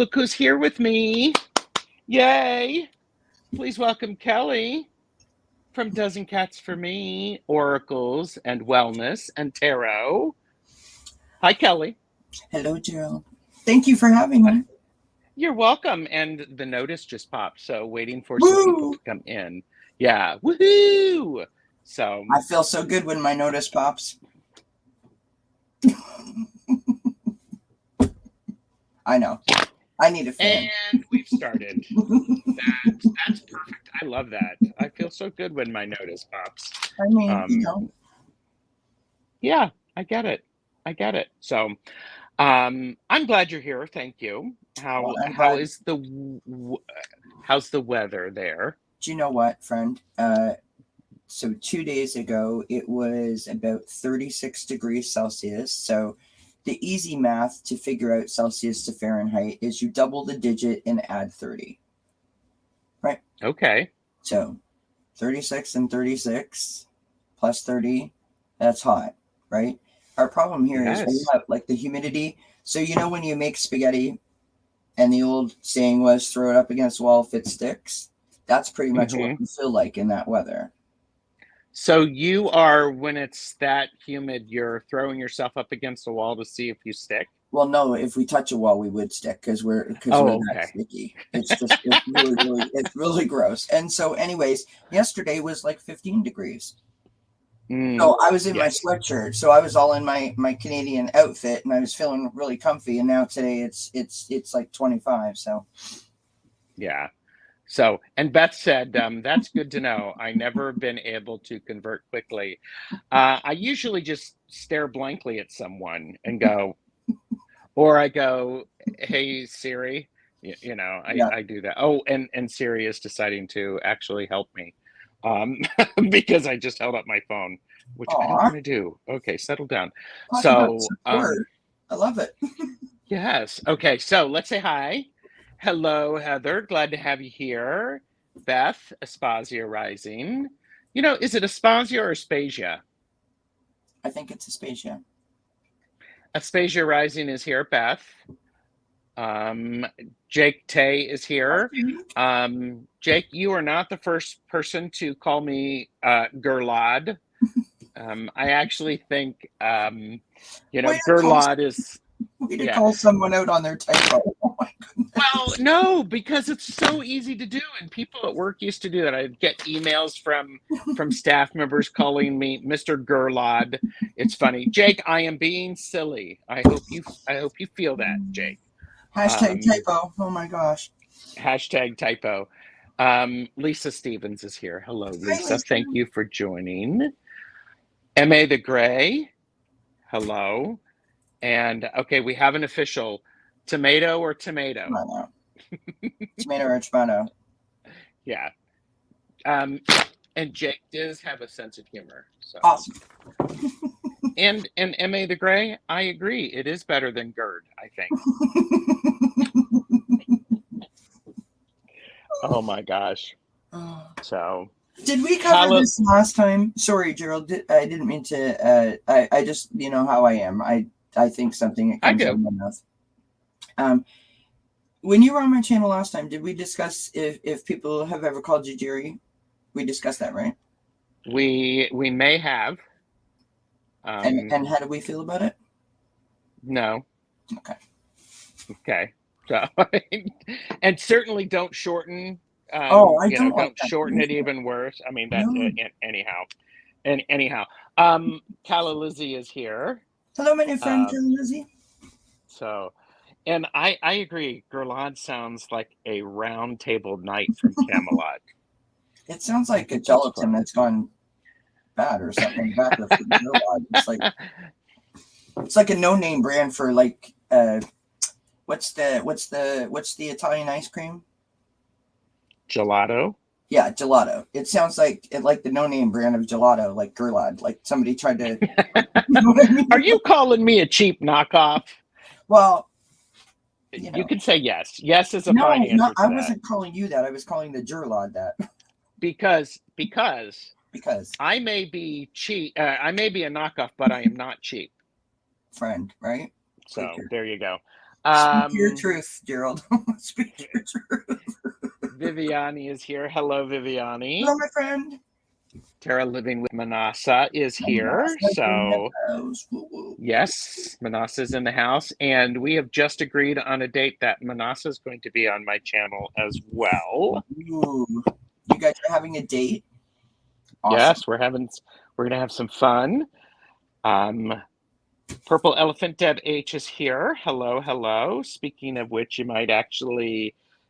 Look who's here with me. Yay. Please welcome Kelly from dzncats4me, Oracles and Wellness and Tarot. Hi, Kelly. Hello, Jill. Thank you for having me. You're welcome. And the notice just popped, so waiting for Woo! some people to come in. Yeah, woohoo! So I feel so good when my notice pops. I know. I need a fan. And we've started. That's perfect. I love that. I feel so good when my notice pops. I mean, Yeah, I get it. So, I'm glad you're here. Thank you. Well, How's the weather there? Do you know what, friend? So 2 days ago, it was about 36 degrees Celsius. So the easy math to figure out Celsius to Fahrenheit is you double the digit and add 30. Right? Okay. So 36 and 36 plus 30, that's hot, right? Our problem here is we have like the humidity. So when you make spaghetti and the old saying was throw it up against the wall if it sticks, that's pretty much what we feel like in that weather. So you are, when it's that humid, you're throwing yourself up against the wall to see if you stick? Well, no, if we touch a wall, we would stick because we're that sticky. It's just it's really gross. And so, anyways, yesterday was like 15 degrees. So I was in my sweatshirt, so I was all in my Canadian outfit, and I was feeling really comfy. And now today it's like 25. So yeah. So, and Beth said, that's good to know. I never been able to convert quickly. I usually just stare blankly at someone and go, or I go, hey, Siri, I do that. Oh, and Siri is deciding to actually help me because I just held up my phone, which I don't want to do. Okay, settle down. So, I love it. Yes. Okay, so let's say hi. Hello, Heather. Glad to have you here. Beth, Aspasia Rising. Is it Aspasia or Aspasia? I think it's Aspasia. Aspasia Rising is here, Beth. Jake Tay is here. Jake, you are not the first person to call me Gerlod. I actually think, Gerlod is... Way to call someone out on their typo. Oh my goodness. Well, no, because it's so easy to do, and people at work used to do that. I'd get emails from staff members calling me Mr. Gerlod. It's funny, Jake. I am being silly. I hope you feel that, Jake. Hashtag typo. Oh my gosh. Hashtag typo. Lisa Stevens is here. Hello, Lisa. Thank you for joining. M.A. the Gray. Hello. And okay, we have an official. Tomato or tomato? Tomato or tomato. Yeah. And Jake does have a sense of humor. So. Awesome. And M.A. the Gray, I agree. It is better than GERD, I think. Oh my gosh. So. Did we cover this last time? Sorry, Gerald. I didn't mean to. I just, how I am. I think something that comes out of my mouth. When you were on my channel last time, did we discuss if people have ever called you Jerry? We discussed that, right? We may have. And how do we feel about it? No. Okay. So, and certainly don't shorten. Don't shorten it even worse. I mean, that anyhow. And anyhow, Calla Lizzie is here. Hello, my new friend, Calla Lizzie. So, and I agree. Gerlod sounds like a round table knight from Camelot. It sounds like a gelatin that's gone bad or something. It's like a no-name brand for like what's the Italian ice cream? Gelato. Yeah, gelato. It sounds like the no-name brand of gelato, like Gerlod. Like somebody tried to. You know what I mean? Are you calling me a cheap knockoff? Well, you can say yes. Yes is a fine answer. No, I wasn't calling you that. I was calling the Gerlod that. Because I may be cheap. I may be a knockoff, but I am not cheap. Friend, right? So there you go. Speak your truth, Gerald. Speak your truth. Viviani is here. Hello, Viviani. Hello, my friend. Tara Living with Manasa is here. So, yes, Manasa's in the house. And we have just agreed on a date that Manasa is going to be on my channel as well. Ooh. You guys are having a date? Awesome. Yes, we're going to have some fun. Purple Elephant Deb H is here. Hello, hello. Speaking of which,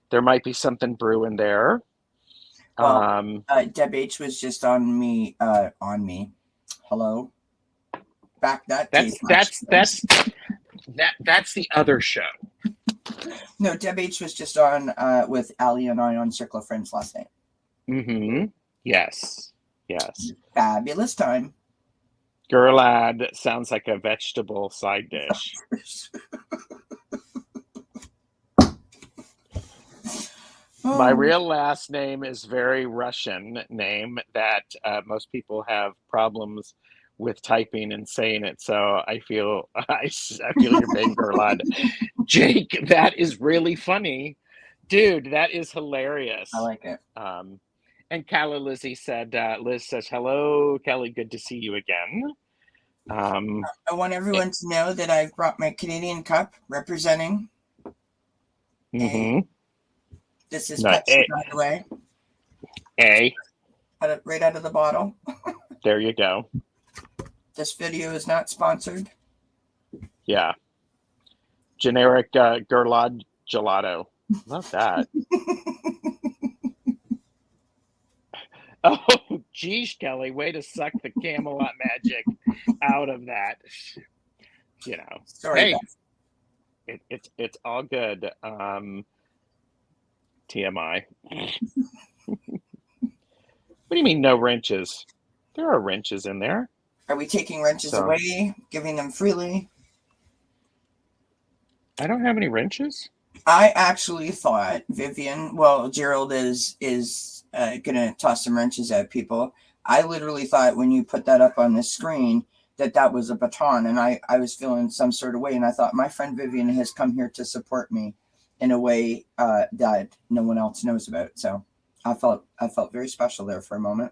there might be something brewing there. Well, Deb H was just on me. Hello. Back that day. That's the other show. No, Deb H was just on with Ali and I on Circle of Friends last night. Mm-hmm. Yes. Fabulous time. Gerlad sounds like a vegetable side dish. My real last name is very Russian name that most people have problems with typing and saying it. So I feel you're being Gerlad. Jake, that is really funny. Dude, that is hilarious. I like it. And Calla Lizzie said, Liz says, hello, Kelly, good to see you again. I want everyone to know that I've brought my Canadian cup representing. Mm-hmm. This is Pepsi, by the way. Right out of the bottle. There you go. This video is not sponsored. Yeah. Generic Gerlad gelato. Love that. Oh, geez, Kelly, way to suck the Camelot magic out of that. You know. Sorry, hey, it's all good. TMI. What do you mean no wrenches? There are wrenches in there. Are we taking wrenches away, giving them freely? I don't have any wrenches. I actually thought Gerald is gonna toss some wrenches at people. I literally thought when you put that up on the screen that was a baton, and I was feeling some sort of way, and I thought my friend Vivian has come here to support me in a way that no one else knows about. So I felt very special there for a moment.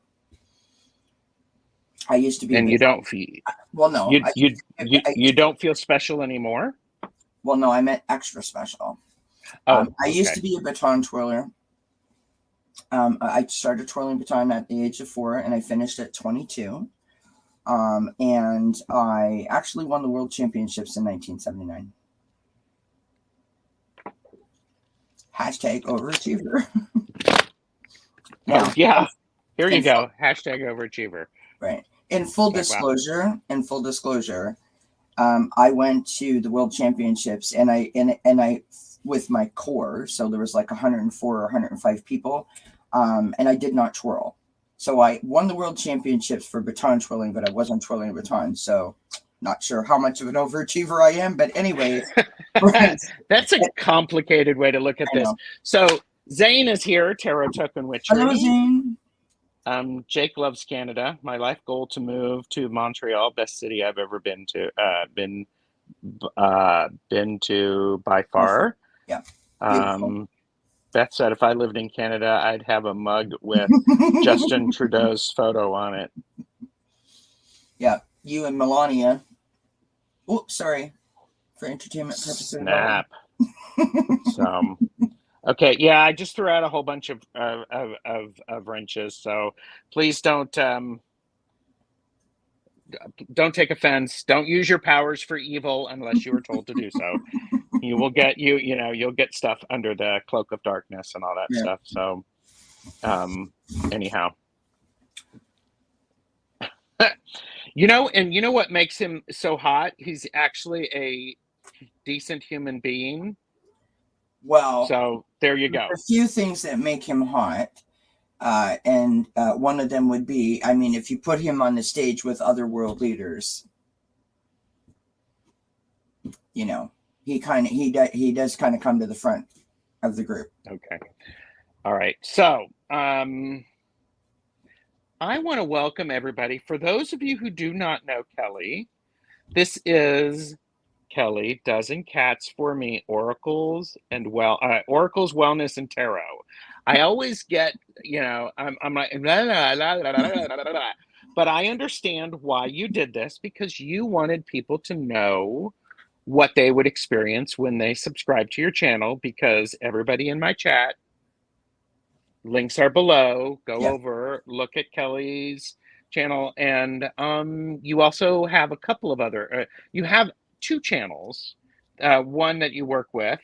I used to be, and you don't feel no, you don't feel special anymore. Well, no, I meant extra special. I used to be a baton twirler. I started twirling baton at the age of 4, and I finished at 22. And I actually won the World Championships in 1979. Hashtag overachiever. Yeah. Here you go. Hashtag overachiever. Right. In full disclosure, I went to the World Championships, and I with my corps, so there was like 104 or 105 people, and I did not twirl. So I won the World Championships for baton twirling, but I wasn't twirling a baton. So not sure how much of an overachiever I am, but anyway. That's a complicated way to look at this. So Zane is here, Tarot Token Witchery. Hello, Zane. Jake loves Canada. My life goal to move to Montreal, best city I've ever been to. Been to by far. Yeah. Beth said if I lived in Canada, I'd have a mug with Justin Trudeau's photo on it. Yeah, you and Melania. Oh, sorry. For entertainment purposes. Snap. Okay, yeah, I just threw out a whole bunch of wrenches, so please don't take offense. Don't use your powers for evil unless you were told to do so. You'll get stuff under the cloak of darkness and all that stuff. So, anyhow, you know what makes him so hot? He's actually a decent human being. Well, so there you go. A few things that make him hot. And one of them would be, I mean, if you put him on the stage with other world leaders, he does kind of come to the front of the group. Okay. All right. So I want to welcome everybody. For those of you who do not know Kelly, this is Kelly, dzncats4me oracles and oracles, wellness, and tarot. I always get, I'm like, la, la, la, la, la, la, la, la, la. But I understand why you did this, because you wanted people to know what they would experience when they subscribe to your channel, because everybody in my chat, links are below. Go Yeah. over, look at Kelly's channel, and you also have a couple of other. You have two channels. One that you work with,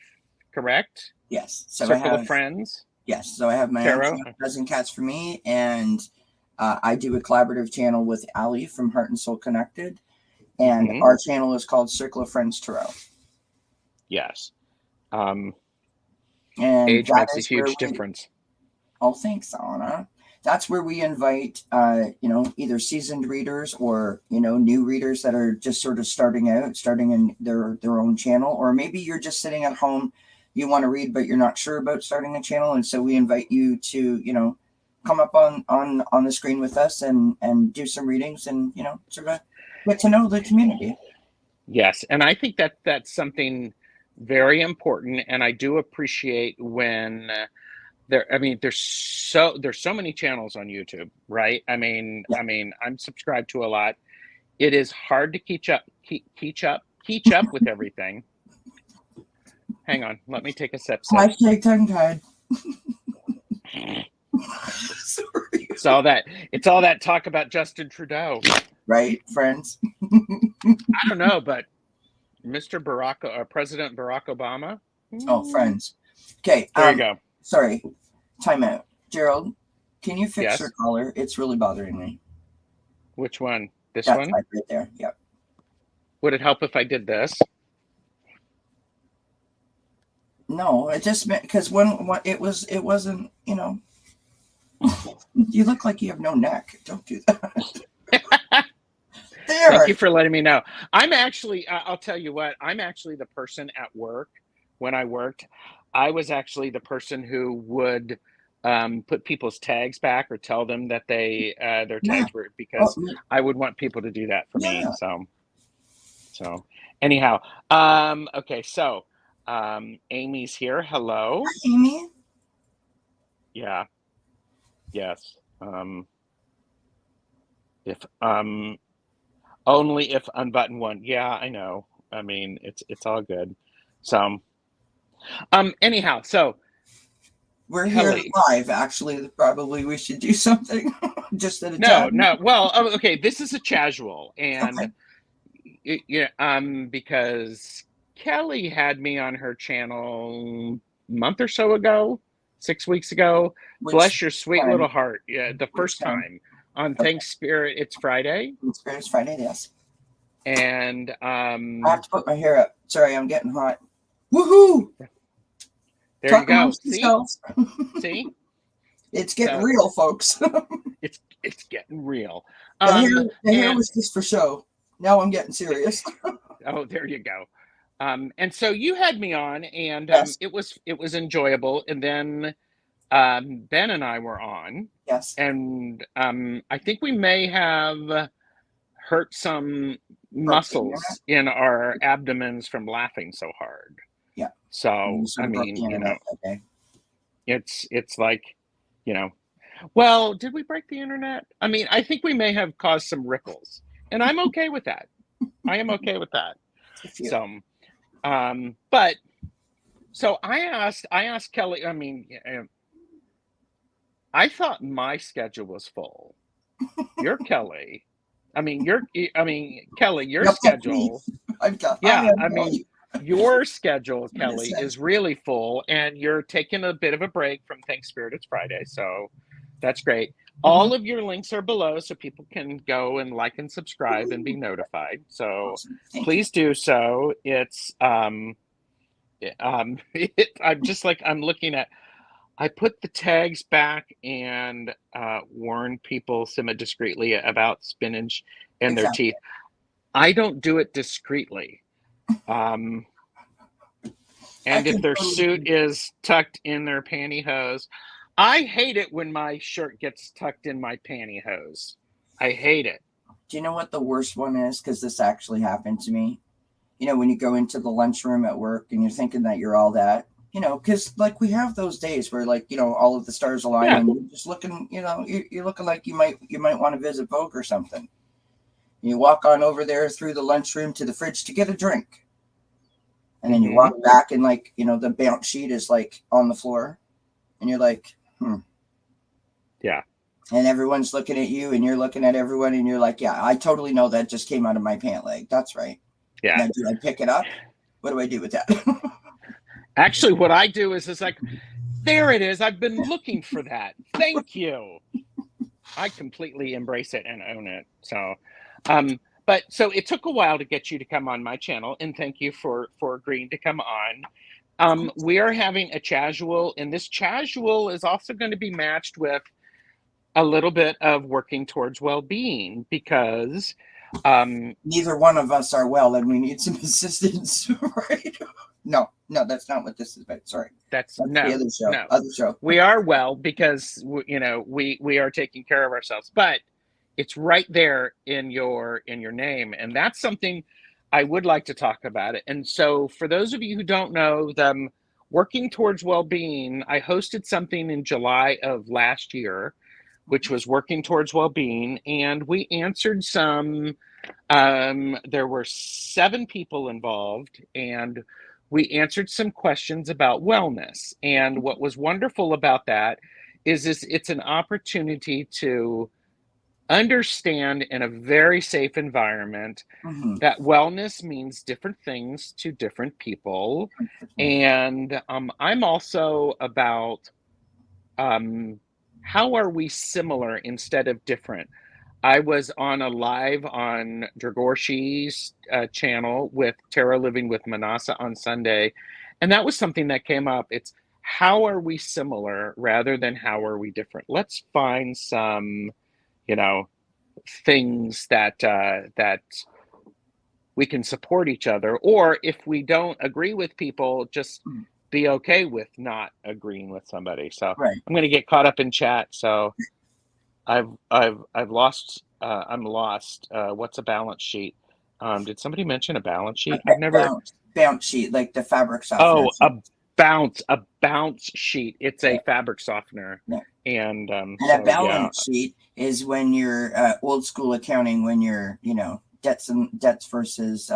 correct? Yes. So I Circle of have Friends, so I have my own Tarot. channel, Dozen Cats for Me, and I do a collaborative channel with Ali from Heart and Soul Connected, and Mm-hmm. our channel is called Circle of Friends Tarot. Yes. And Age that makes a is where huge we. difference. Oh, thanks, Anna. That's where we invite, either seasoned readers or new readers that are just sort of starting in their own channel, or maybe you're just sitting at home, you want to read but you're not sure about starting a channel, and so we invite you to come up on the screen with us and do some readings and sort of get to know the community. Yes, and I think that that's something very important, and I do appreciate when. There's so many channels on YouTube, right? Yeah. I'm subscribed to a lot. It is hard to keep up with everything. Hang on, let me take a sip. Hashtag tongue tied. Sorry. It's all that talk about Justin Trudeau, Right, friends? I don't know, but President Barack Obama. Oh, friends. Okay. There you go. Sorry. Time out. Gerald, can you fix your Yes. collar? It's really bothering me. Which one? This That one? side right there. Yep. Would it help if I did this? No, it just meant because when it wasn't. You look like you have no neck. Don't do that. There. Thank you for letting me know. I'm actually, I'll tell you what, I'm actually the person at work. When I worked, I was actually the person who would put people's tags back or tell them that their Yeah. tags were, Oh, because I would want people to do that for me. yeah. So anyhow, okay, so Amy's here. Hello. Hi, Amy. Yeah. Yes. If Only if unbutton one. Yeah, I know. It's all good. So anyhow, so We're here Kelly. live. Actually, probably we should do something just at a No, time. no. Well, okay, this is a casual, and Okay. because Kelly had me on her channel a month or so ago, 6 weeks ago. Which Bless your sweet time? little heart. Yeah, the Which first time? time on Okay. Thanks Spirit. It's Friday, It's Friday. Yes. and I have to put my hair up. Sorry, I'm getting hot. Woohoo! there Talk you go. amongst yourselves. See, It's getting so real, folks. it's getting real. The hair And was just for show. Now I'm getting serious. oh, there you go. And so you had me on, and Yes. it was enjoyable. And then Ben and I were on, Yes. and I think we may have hurt some muscles in our abdomens from laughing so hard. Yeah. So You sort of broke the internet that day. it's like, well, did we break the internet? I think we may have caused some ripples, and I'm okay with that. I am okay with that. So, but so I asked Kelly. I thought my schedule was full. You're Kelly. Kelly, your schedule. Yeah, your schedule, Kelly, is really full, and you're taking a bit of a break from Thanks Spirit. It's Friday, so that's great. All of your links are below, so people can go and like and subscribe and be notified. So please do so. It's I'm just like, I'm looking at. I put the tags back and warn people discreetly about spinach and their teeth. I don't do it discreetly. And if their suit is tucked in their pantyhose, I hate it when my shirt gets tucked in my pantyhose. I hate it. Do you know what the worst one is? Because this actually happened to me. when you go into the lunchroom at work and you're thinking that you're all that, because like we have those days where like, all of the stars align and you're just looking, you're looking like you might want to visit Vogue or something. You walk on over there through the lunchroom to the fridge to get a drink. And then you walk back and like, the bounce sheet is like on the floor and you're like, Yeah. And everyone's looking at you and you're looking at everyone and you're like, yeah, I totally know that just came out of my pant leg. That's right. Yeah. Now, do I pick it up? What do I do with that? Actually, what I do is like, there it is. I've been looking for that. Thank you. I completely embrace it and own it. So, but so it took a while to get you to come on my channel, and thank you for agreeing to come on. We are having a casual, and this casual is also going to be matched with a little bit of working towards well-being, because neither one of us are well and we need some assistance, right? No, that's not what this is about. Sorry. That's no, the other show. No. Other show. We are well because we are taking care of ourselves, but it's right there in your name, and that's something I would like to talk about it. And so for those of you who don't know, the working towards well-being, I hosted something in July of last year, which was working towards well-being, and we answered some, there were 7 people involved, and we answered some questions about wellness. And what was wonderful about that is it's an opportunity to understand in a very safe environment that wellness means different things to different people. And I'm also about how are we similar instead of different? I was on a live on Dragorshi's channel with Tara Living with Manasa on Sunday, and that was something that came up. It's how are we similar rather than how are we different? Let's find some, things that that we can support each other, or if we don't agree with people, just be okay with not agreeing with somebody. So right. I'm going to get caught up in chat. So I've lost. I'm lost. What's a balance sheet? Did somebody mention a balance sheet? I've never. Bounce sheet, like the fabric softener. Oh, a bounce sheet. It's a fabric softener. Yeah. And a balance sheet is when you're old school accounting, when you're debts versus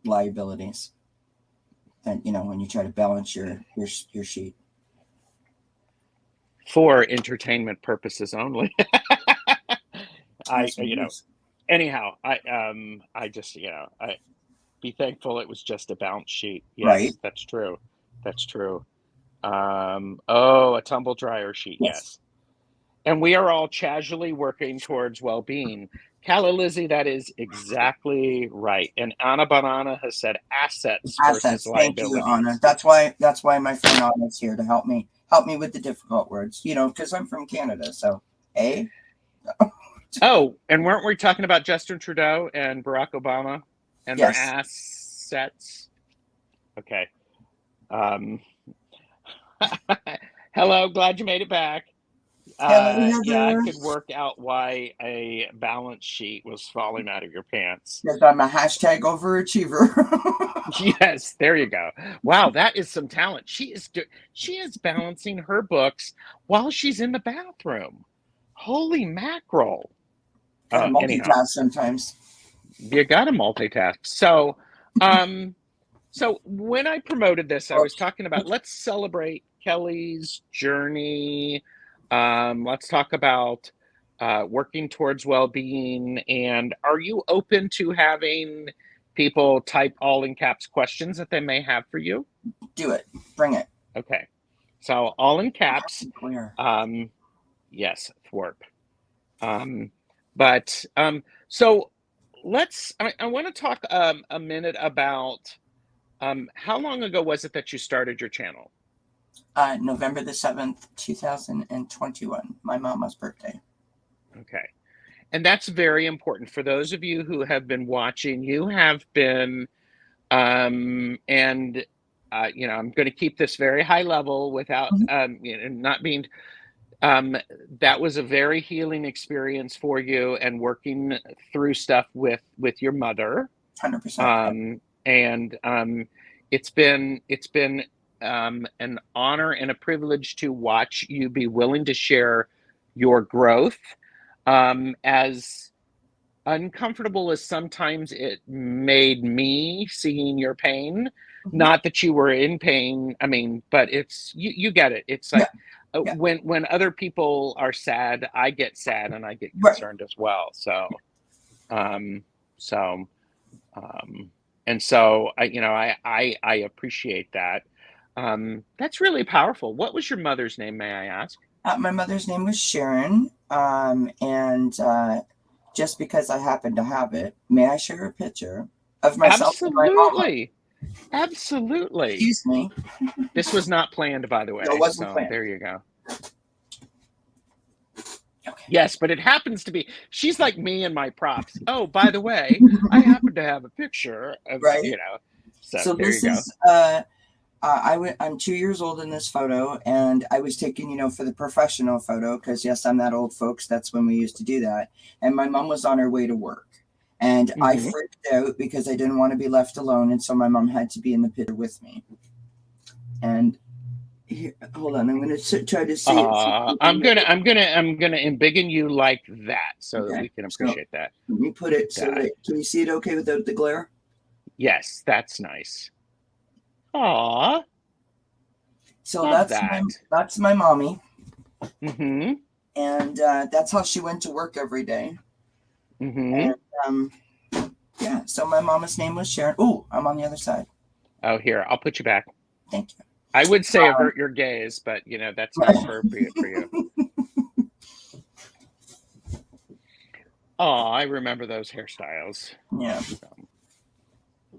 liabilities. And when you try to balance your sheet. For entertainment purposes only. Anyhow, I just, I be thankful it was just a bounce sheet. Yes, right. That's true. That's true. A tumble dryer sheet. Yes. And we are all casually working towards well-being. Calla Lizzie, that is exactly right. And Anna Banana has said assets versus liabilities. Thank you, Anna. That's why my friend Anna is here to help me with the difficult words, because I'm from Canada. So, Oh, and weren't we talking about Justin Trudeau and Barack Obama and their assets? Okay. Hello, glad you made it back. Yeah, I could work out why a balance sheet was falling out of your pants. Because I'm a hashtag overachiever. Yes, there you go. Wow, that is some talent. She is balancing her books while she's in the bathroom. Holy mackerel. Multitask sometimes. You gotta multitask. So, so when I promoted this, I was talking about let's celebrate Kelly's journey. Let's talk about working towards well-being. And are you open to having people type all in caps questions that they may have for you? Do it. Bring it. Okay. So all in caps. Yes, thwarp. So I want to talk a minute about how long ago was it that you started your channel? November the 7th, 2021, my mama's birthday. Okay. And that's very important. For those of you who have been watching, you have been, I'm going to keep this very high level without, not being, um, that was a very healing experience for you, and working through stuff with your mother. 100%. And it's been an honor and a privilege to watch you be willing to share your growth, as uncomfortable as sometimes it made me seeing your pain. Mm-hmm. Not that you were in pain, I mean, but you get it. It's Yeah. like, Yeah. when other people are sad, I get sad and I get Right. concerned as well. Um, so, um, and so I appreciate that. That's really powerful. What was your mother's name, may I ask? My mother's name was Sharon. And just because I happen to have it, may I share a picture of myself and my mama? Absolutely. Absolutely. Excuse me. This was not planned, by the No, it way. wasn't So planned. there you go. Okay. Yes, but it happens to be, she's like me and my props. Oh, by the way, I happen to have a picture of, Right. so So there you this go. is I'm 2 years old in this photo, and I was taken, for the professional photo, because yes, I'm that old, folks. That's when we used to do that. And my mom was on her way to work, and I Hmm. freaked out because I didn't want to be left alone, and so my mom had to be in the picture with me. And here, hold on, I'm going to try to see it. I'm gonna embiggen you like that so that Okay, we can so appreciate that. let me put it so That that can you see it okay without the glare? Yes, that's nice. Aw, So love that's my that. that's my mommy, Mm-hmm. and that's how she went to work every day. Mm-hmm. And yeah, so my mama's name was Sharon. Oh, I'm on the other side. Oh, here, I'll put you back. Thank I would say you. avert your gaze, but that's not appropriate for you. Oh, I remember those hairstyles. Yeah.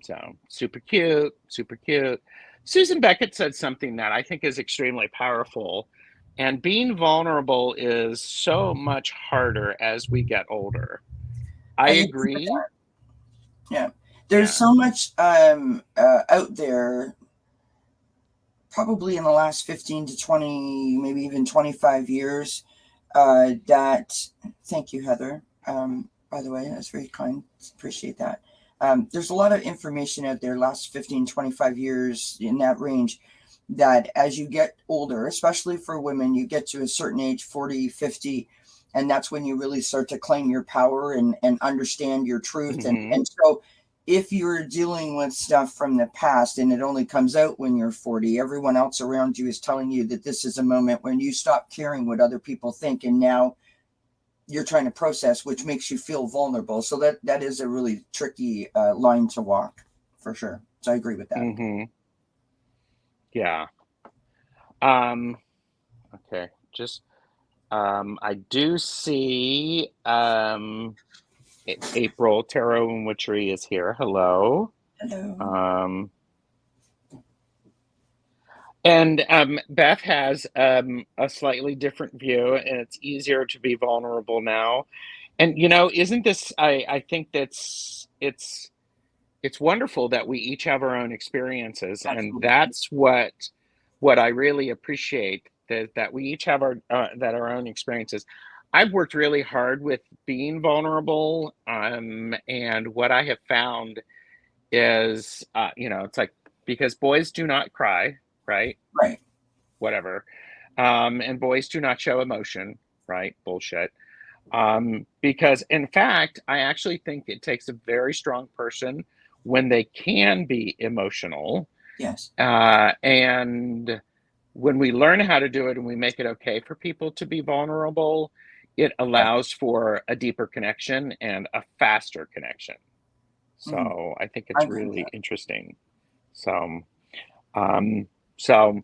So super cute, super cute. Susan Beckett said something that I think is extremely powerful. And being vulnerable is so much harder as we get older. I I agree with agree. that. Yeah. There's Yeah. so much out there, probably in the last 15 to 20, maybe even 25 years, that, thank you, Heather. By the way, that's very kind. Appreciate that. There's a lot of information out there, last 15, 25 years in that range, that as you get older, especially for women, you get to a certain age, 40, 50, and that's when you really start to claim your power and understand your truth. And, Hmm. and so if you're dealing with stuff from the past and it only comes out when you're 40, everyone else around you is telling you that this is a moment when you stop caring what other people think. And now you're trying to process, which makes you feel vulnerable. So that is a really tricky line to walk, for sure. So I agree with that. Hmm. Yeah. Um, okay. Just I do see April Tarot and Witchery is here. Hello. Hello. Um, and Beth has a slightly different view, and it's easier to be vulnerable now. And isn't this? I think it's wonderful that we each have our own experiences, and Absolutely. that's what I really appreciate, that we each have our own experiences. I've worked really hard with being vulnerable, and what I have found is, it's like, because boys do not cry, right? Right. Whatever. And boys do not show emotion, right? Bullshit. Because in fact, I actually think it takes a very strong person when they can be emotional. Yes. And when we learn how to do it and we make it okay for people to be vulnerable, it Right. allows for a deeper connection and a faster connection. Mm-hmm. So I think I it's agree with really that. interesting. So, um, so,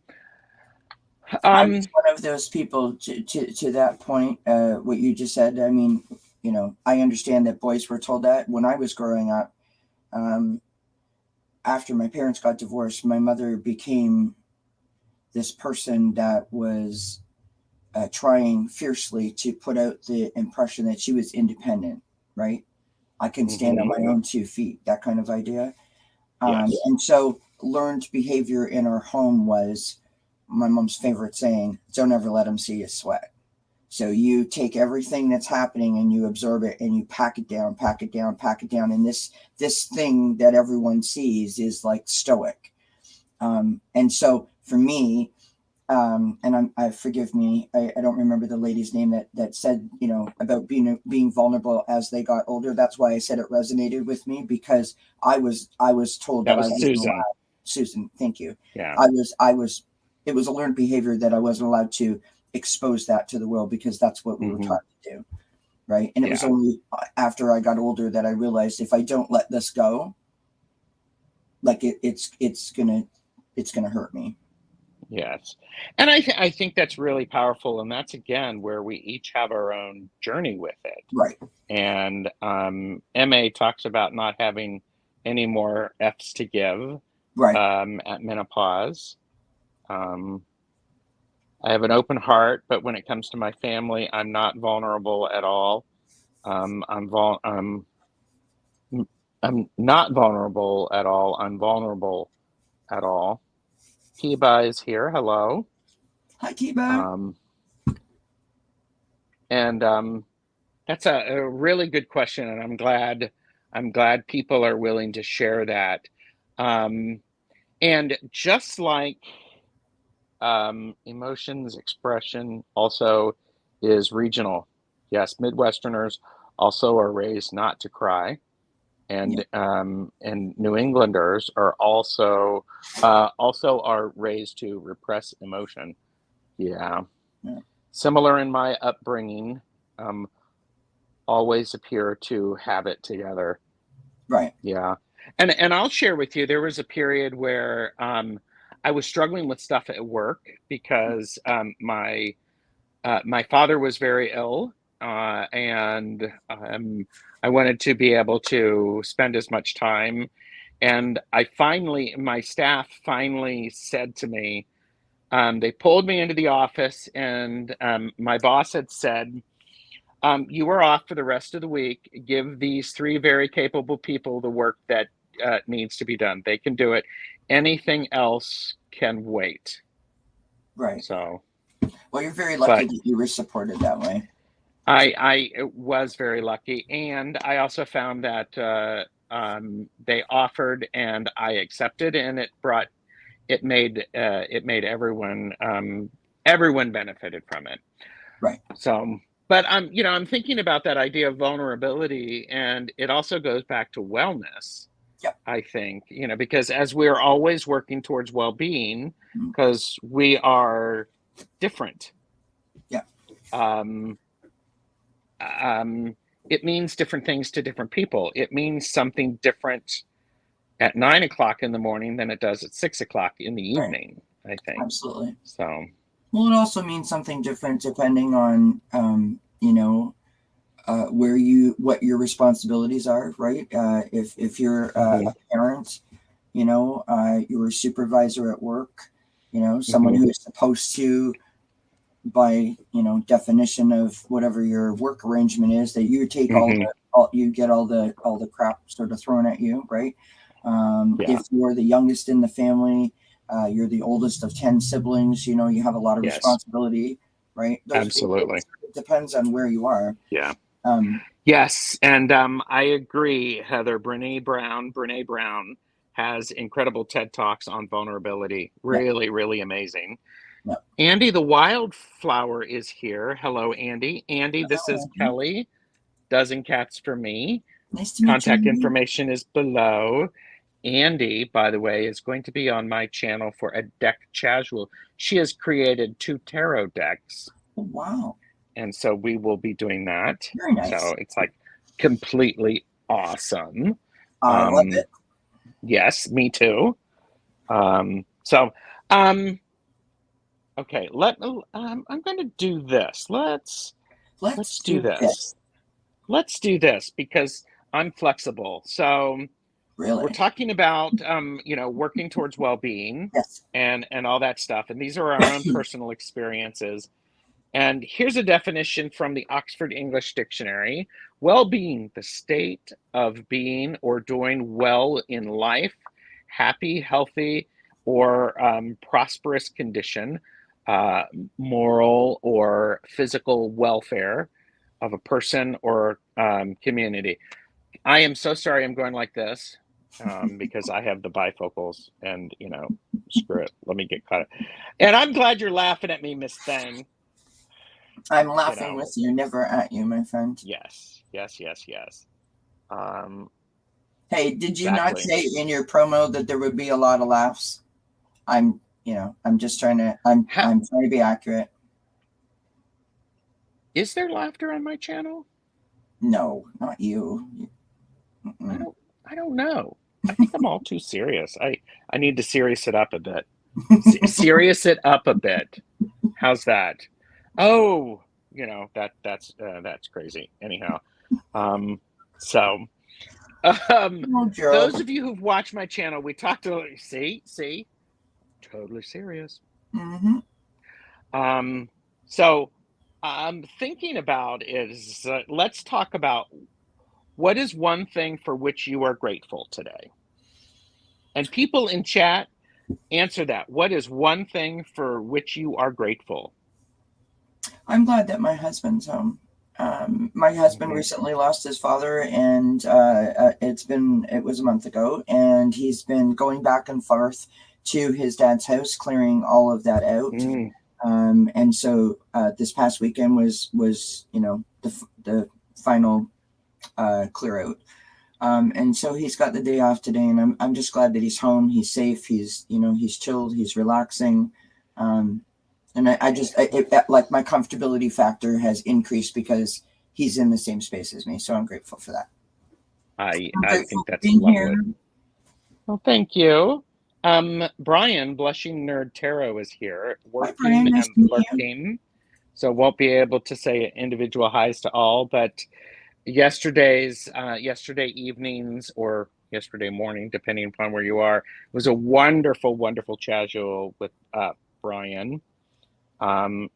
I was um, one of those people to that point, what you just said. I mean, I understand that boys were told that when I was growing up. Um, After my parents got divorced, my mother became this person that was trying fiercely to put out the impression that she was independent, right? I can stand on mhm, my own 2 feet, that kind of idea. yes. And so learned behavior in our home was my mom's favorite saying, don't ever let them see you sweat. So you take everything that's happening and you absorb it and you pack it down, pack it down, pack it down. And this thing that everyone sees is like stoic. And so for me, I forgive me, I don't remember the lady's name that said, about being vulnerable as they got older. That's why I said it resonated with me, because I was told That that I was wasn't Susan. allowed. Susan, thank you. Yeah. It was a learned behavior that I wasn't allowed to expose that to the world, because that's what we were taught to do. Right. And it was only after I got older that I realized, if I don't let this go, like it's gonna hurt me. Yes. And I think that's really powerful. And that's, again, where we each have our own journey with it. Right. And MA talks about not having any more F's to give Right. At menopause. I have an open heart, but when it comes to my family, I'm not vulnerable at all. I'm not vulnerable at all. I'm vulnerable at all. Kiba is here. Hello. Hi, Kiba. And that's a really good question, and I'm glad people are willing to share that. And just like emotions expression also is regional. Yes, Midwesterners also are raised not to cry, and New Englanders are also are raised to repress emotion. Yeah. Similar in my upbringing. Always appear to have it together. Right. Yeah. And I'll share with you, there was a period where I was struggling with stuff at work because my father was very ill, and I wanted to be able to spend as much time. And my staff finally said to me, they pulled me into the office, and my boss had said, you are off for the rest of the week. Give these three very capable people the work that needs to be done. They can do it. Anything else can wait. Right. So, well, you're very lucky that you were supported that way. I was very lucky, and I also found that they offered and I accepted, and it made everyone benefited from it. Right. So, but I'm thinking about that idea of vulnerability, and it also goes back to wellness. Yep. I think, because as we're always working towards well-being, because we are different. Yeah. It means different things to different people. It means something different at 9 o'clock in the morning than it does at 6 o'clock in the evening, I think. Absolutely. So. Well, it also means something different depending on, what your responsibilities are, right? If you're a parent, you're a supervisor at work, someone who is supposed to, by definition of whatever your work arrangement is, that you take you get all the crap sort of thrown at you, right? If you're the youngest in the family, you're the oldest of 10 siblings, you have a lot of responsibility, right? Absolutely. It depends on where you are. Yeah. Yes, and I agree, Heather. Brene Brown has incredible TED Talks on vulnerability. Really, really amazing. Yeah. Andy the Wildflower is here. Hello, Andy. Andy, this is Kelly, dzncats4me. Nice to meet you. Contact information is below. Andy, by the way, is going to be on my channel for a deck casual. She has created 2 tarot decks. Oh, wow. And so we will be doing that. Very nice. So it's like completely awesome. I love it. Yes, me too. Okay, I'm going to do this. Let's do this. Let's do this because I'm flexible. So really, we're talking about working towards well-being, and all that stuff. And these are our own personal experiences. And here's a definition from the Oxford English Dictionary. Well-being, the state of being or doing well in life, happy, healthy, or prosperous condition. uh, moral or physical welfare of a person or community. I am so sorry I'm going like this because I have the bifocals and, screw it. Let me get caught up. And I'm glad you're laughing at me, Miss Thing. I'm laughing with you, never at you, my friend. Yes, yes, yes, yes. Um, Hey, did you not exactly. say in your promo that there would be a lot of laughs? I'm just trying to, I'm trying to be accurate. Is there laughter on my channel? No, not you. I don't know. I think I'm all too serious. I need to serious it up a bit. Serious it up a bit. How's that? Oh, that's crazy. Anyhow, so those of you who've watched my channel, we talked to see, totally serious. So I'm thinking about is let's talk about what is one thing for which you are grateful today. And people in chat, answer that. What is one thing for which you are grateful? I'm glad that my husband's home. My husband recently lost his father, and it was a month ago, and he's been going back and forth to his dad's house, clearing all of that out. And so this past weekend was the final clear out. And so he's got the day off today, and I'm just glad that he's home. He's safe. He's chilled. He's relaxing. And like my comfortability factor has increased because he's in the same space as me. So I'm grateful for that. I think that's lovely. Here. Well, thank you. Brian, Blushing Nerd Tarot is here, working and lurking. So won't be able to say individual highs to all, but yesterday evenings or yesterday morning, depending upon where you are, was a wonderful, wonderful casual with Brian.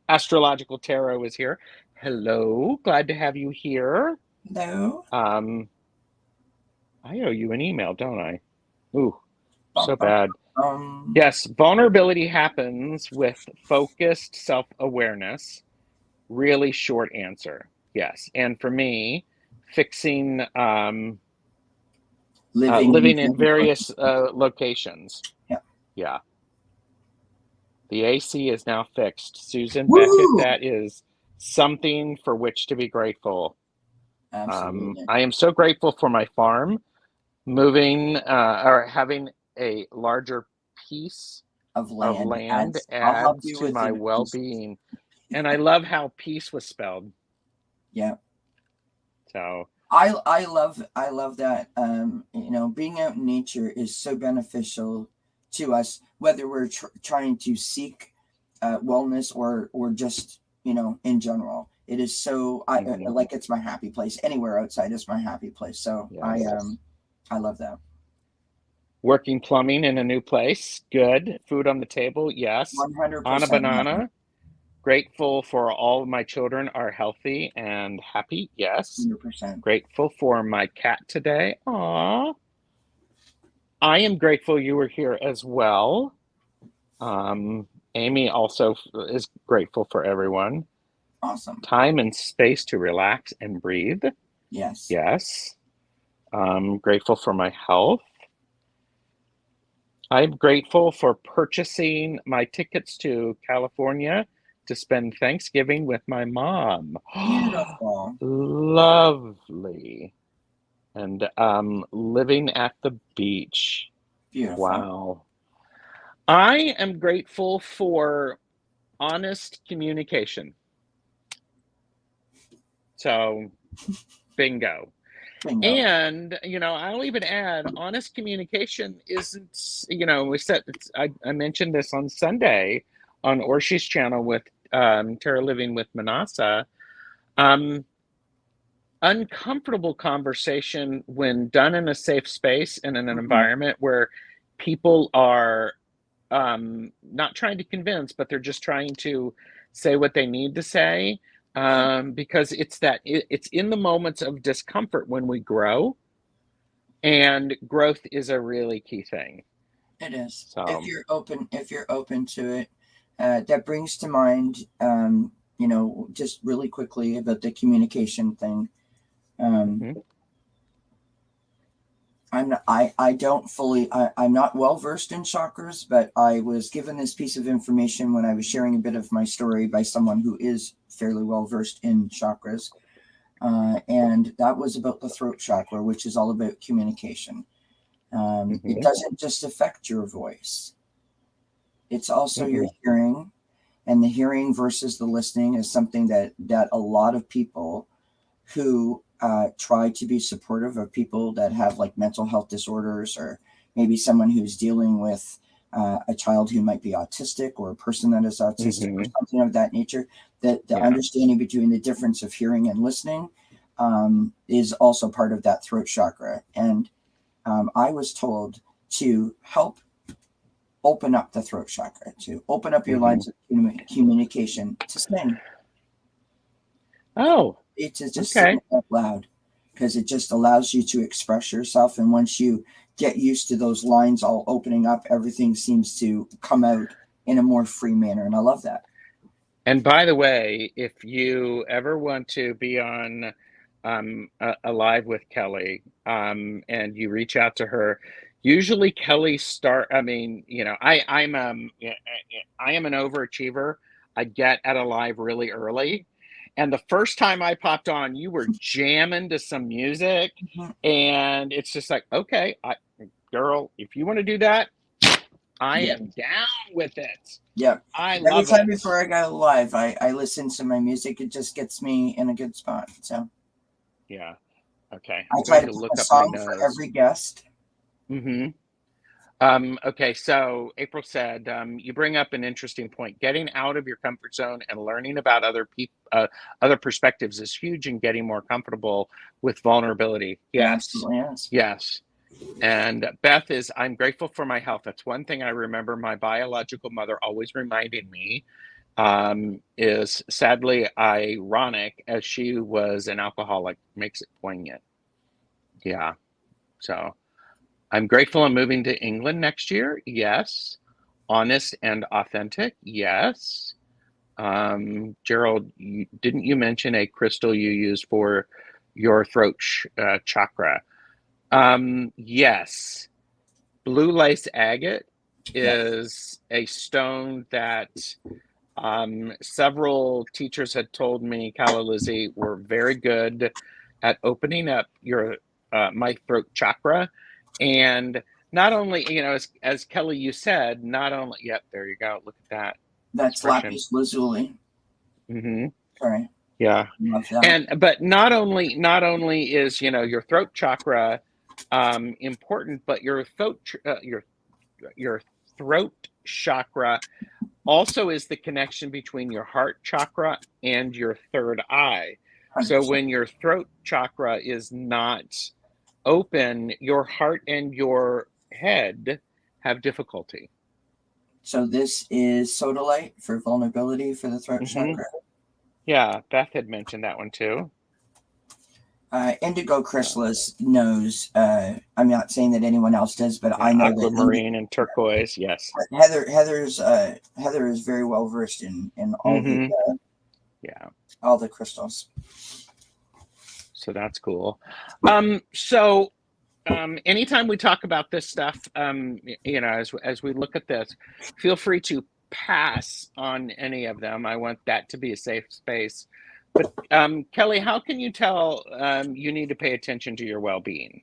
Astrological Tarot is here. Hello, glad to have you here. Hello. I owe you an email, don't I? Ooh, so bad. Yes, vulnerability happens with focused self-awareness. Really short answer. Yes, and for me, fixing living in various locations. Yeah. The AC is now fixed. Susan Beckett, that is something for which to be grateful. Absolutely. I am so grateful for my farm, moving or having a larger piece of land adds to my well-being. And I love how peace was spelled. Yeah. So I love that. Being out in nature is so beneficial to us, whether we're trying to seek wellness or just in general. It is so like it's my happy place. Anywhere outside is my happy place. So yes. I love that. Working plumbing in a new place, good. Food on the table, yes. 100%. On a banana. Grateful for all of my children are healthy and happy, yes. 100%. Grateful for my cat today. Aww. I am grateful you were here as well. Amy also is grateful for everyone. Awesome. Time and space to relax and breathe. Yes. Yes. Grateful for my health. I'm grateful for purchasing my tickets to California to spend Thanksgiving with my mom. Beautiful. Lovely. And living at the beach. Beautiful. Wow. I am grateful for honest communication. So, bingo. And, I'll even add honest communication isn't, I mentioned this on Sunday on Orshi's channel with Terra Living with Manasa. Uncomfortable conversation when done in a safe space and in an environment where people are not trying to convince, but they're just trying to say what they need to say. Because it's in the moments of discomfort when we grow, and growth is a really key thing. It is. So, if you're open to it, that brings to mind, just really quickly about the communication thing. Mm-hmm. I'm not well versed in chakras, but I was given this piece of information when I was sharing a bit of my story by someone who is fairly well versed in chakras. And that was about the throat chakra, which is all about communication. It doesn't just affect your voice. It's also your hearing, and the hearing versus the listening is something that a lot of people who try to be supportive of people that have like mental health disorders, or maybe someone who's dealing with a child who might be autistic, or a person that is autistic, or something of that nature, that the understanding between the difference of hearing and listening is also part of that throat chakra. And I was told to help open up the throat chakra, to open up your lines of communication, to sing. Oh, It's just sing out loud, because it just allows you to express yourself. And once you get used to those lines all opening up, everything seems to come out in a more free manner. And I love that. And by the way, if you ever want to be on Alive with Kelly, and you reach out to her, usually Kelly I mean, I am an overachiever. I get at Alive really early. And the first time I popped on, you were jamming to some music, and it's just like, okay, girl, if you want to do that, I am down with it. Yeah. I Every love time it. before I go live, I listen to my music. It just gets me in a good spot. So yeah. Okay. I I'm try going to to pick look a up my song for notes. every guest. Okay, so April said, you bring up an interesting point. Getting out of your comfort zone and learning about other people, other perspectives is huge in getting more comfortable with vulnerability. Yes. Absolutely, yes. Yes. And Beth is, I'm grateful for my health. That's one thing I remember my biological mother always reminding me, is sadly ironic, as she was an alcoholic, makes it poignant. Yeah. So I'm grateful I'm moving to England next year. Yes. Honest and authentic. Yes. Gerald, didn't you mention a crystal you use for your throat chakra? Yes. Blue lace agate is a stone that several teachers had told me, Calla Lizzie, were very good at opening up your my throat chakra. And not only, as Kelly, you said, not only, yep, there you go. Look at that That's expression. lapis lazuli. Sorry. Yeah. Love that. And but not only is, your throat chakra important, but your throat chakra also is the connection between your heart chakra and your third eye. 100%. So when your throat chakra is not open, your heart and your head have difficulty. So this is sodalite for vulnerability for the throat chakra. Yeah, Beth had mentioned that one too. Indigo chrysalis knows. I'm not saying that anyone else does, but Yeah, I know aquamarine and turquoise. Yes. Heather is very well versed in all the all the crystals. So that's cool. Anytime we talk about this stuff, as we look at this, feel free to pass on any of them. I want that to be a safe space. But Kelly, how can you tell you need to pay attention to your well-being?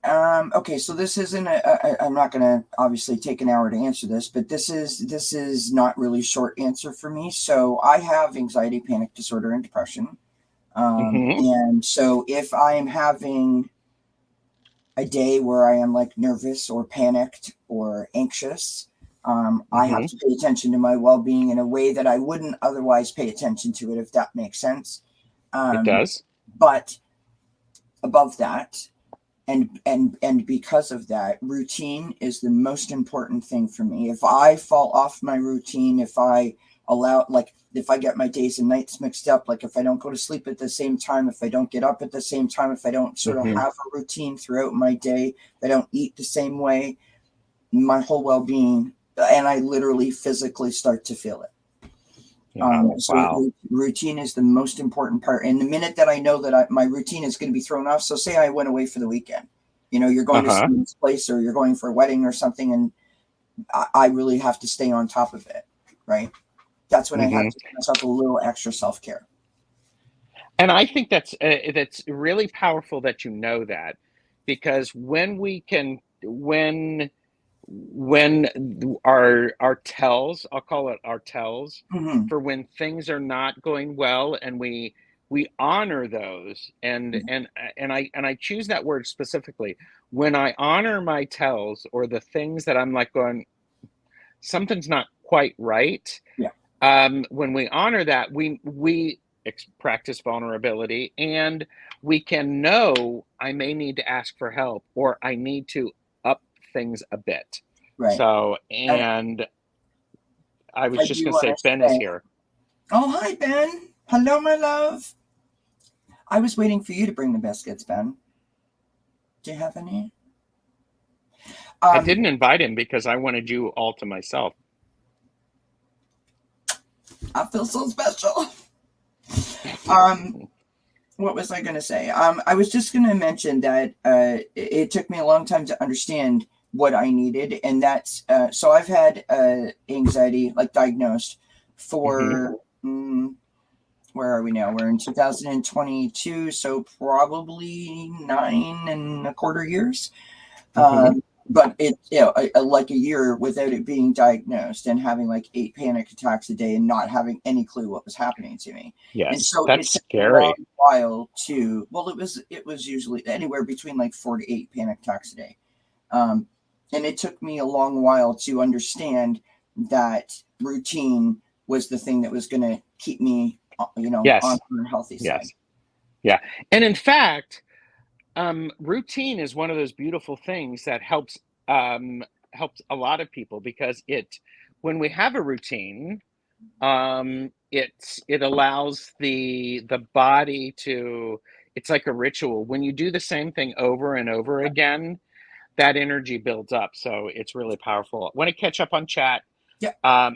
Okay, so this isn't I'm not going to obviously take an hour to answer this, but this is not really short answer for me. So I have anxiety, panic disorder, and depression. And so if I am having a day where I am like nervous or panicked or anxious, I have to pay attention to my well-being in a way that I wouldn't otherwise pay attention to it, if that makes sense. It does. But above that, and because of that, routine is the most important thing for me. If I fall off my routine, if I get my days and nights mixed up, like if I don't go to sleep at the same time, if I don't get up at the same time, if I don't sort of have a routine throughout my day, if I don't eat the same way, my whole well-being and I literally physically start to feel it. So routine is the most important part. And the minute that I know that my routine is going to be thrown off, so say I went away for the weekend, you're going to someone's place or you're going for a wedding or something, and I really have to stay on top of it, right? That's when I have to give myself a little extra self-care. And I think that's really powerful that you know that, because when our tells, I'll call it our tells, for when things are not going well, and we honor those, and I choose that word specifically. When I honor my tells, or the things that I'm like going, something's not quite right. When we honor that, we practice vulnerability, and we can know I may need to ask for help, or I need to up things a bit. Right. So, and I was just going to say, Ben is here. Oh, hi, Ben. Hello, my love. I was waiting for you to bring the biscuits, Ben. Do you have any? I didn't invite him because I wanted you all to myself. I feel so special. What was I going to say? I was just going to mention that it took me a long time to understand what I needed, and that's so I've had anxiety, like, diagnosed for where are we now? We're in 2022, so probably 9.25 years. But it, like a year without it being diagnosed, and having like 8 panic attacks a day and not having any clue what was happening to me. Yes, and so that's it took scary. a long while to, well, it was usually anywhere between like 4 to 8 panic attacks a day. And it took me a long while to understand that routine was the thing that was going to keep me, on the healthy side. Yeah. And in fact, routine is one of those beautiful things that helps a lot of people, because when we have a routine, it allows the body to, it's like a ritual. When you do the same thing over and over again, that energy builds up. So it's really powerful. Want to catch up on chat? Yeah.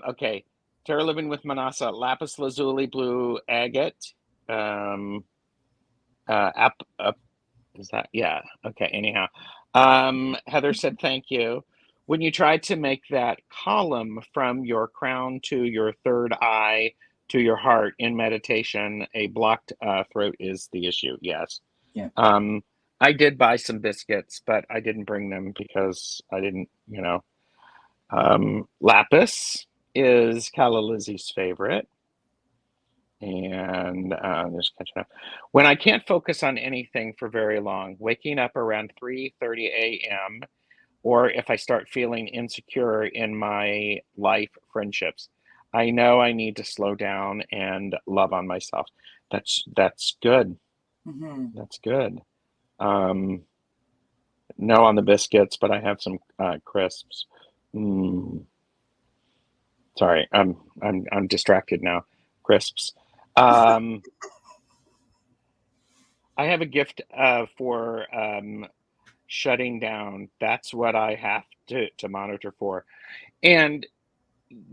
Okay. Terra Living with Manasa, lapis lazuli, blue agate, is that? Yeah. Okay. Anyhow, Heather said, thank you. When you try to make that column from your crown to your third eye to your heart in meditation, a blocked throat is the issue. Yes. Yeah. I did buy some biscuits, but I didn't bring them because I didn't, lapis is Calla Lizzie's favorite. And just catching up. When I can't focus on anything for very long, waking up around 3:30 a.m., or if I start feeling insecure in my life friendships, I know I need to slow down and love on myself. That's good. That's good. No on the biscuits, but I have some crisps. Sorry, I'm distracted now. Crisps. I have a gift for shutting down. That's what I have to monitor for. And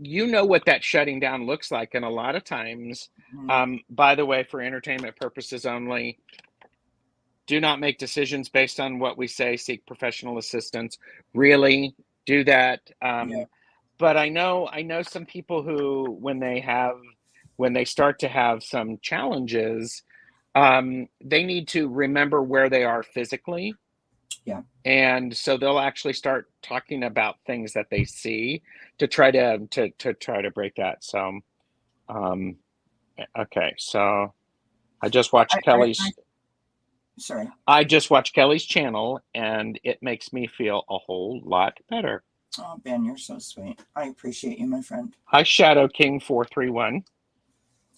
you know what that shutting down looks like. And a lot of times, by the way, for entertainment purposes only, do not make decisions based on what we say. Seek professional assistance. Really do that. But I know some people who, when they start to have some challenges, they need to remember where they are physically. Yeah. And so they'll actually start talking about things that they see to try to break that. So, okay. So I just watched I just watched Kelly's channel, and it makes me feel a whole lot better. Oh, Ben, you're so sweet. I appreciate you, my friend. Hi, Shadow King 431.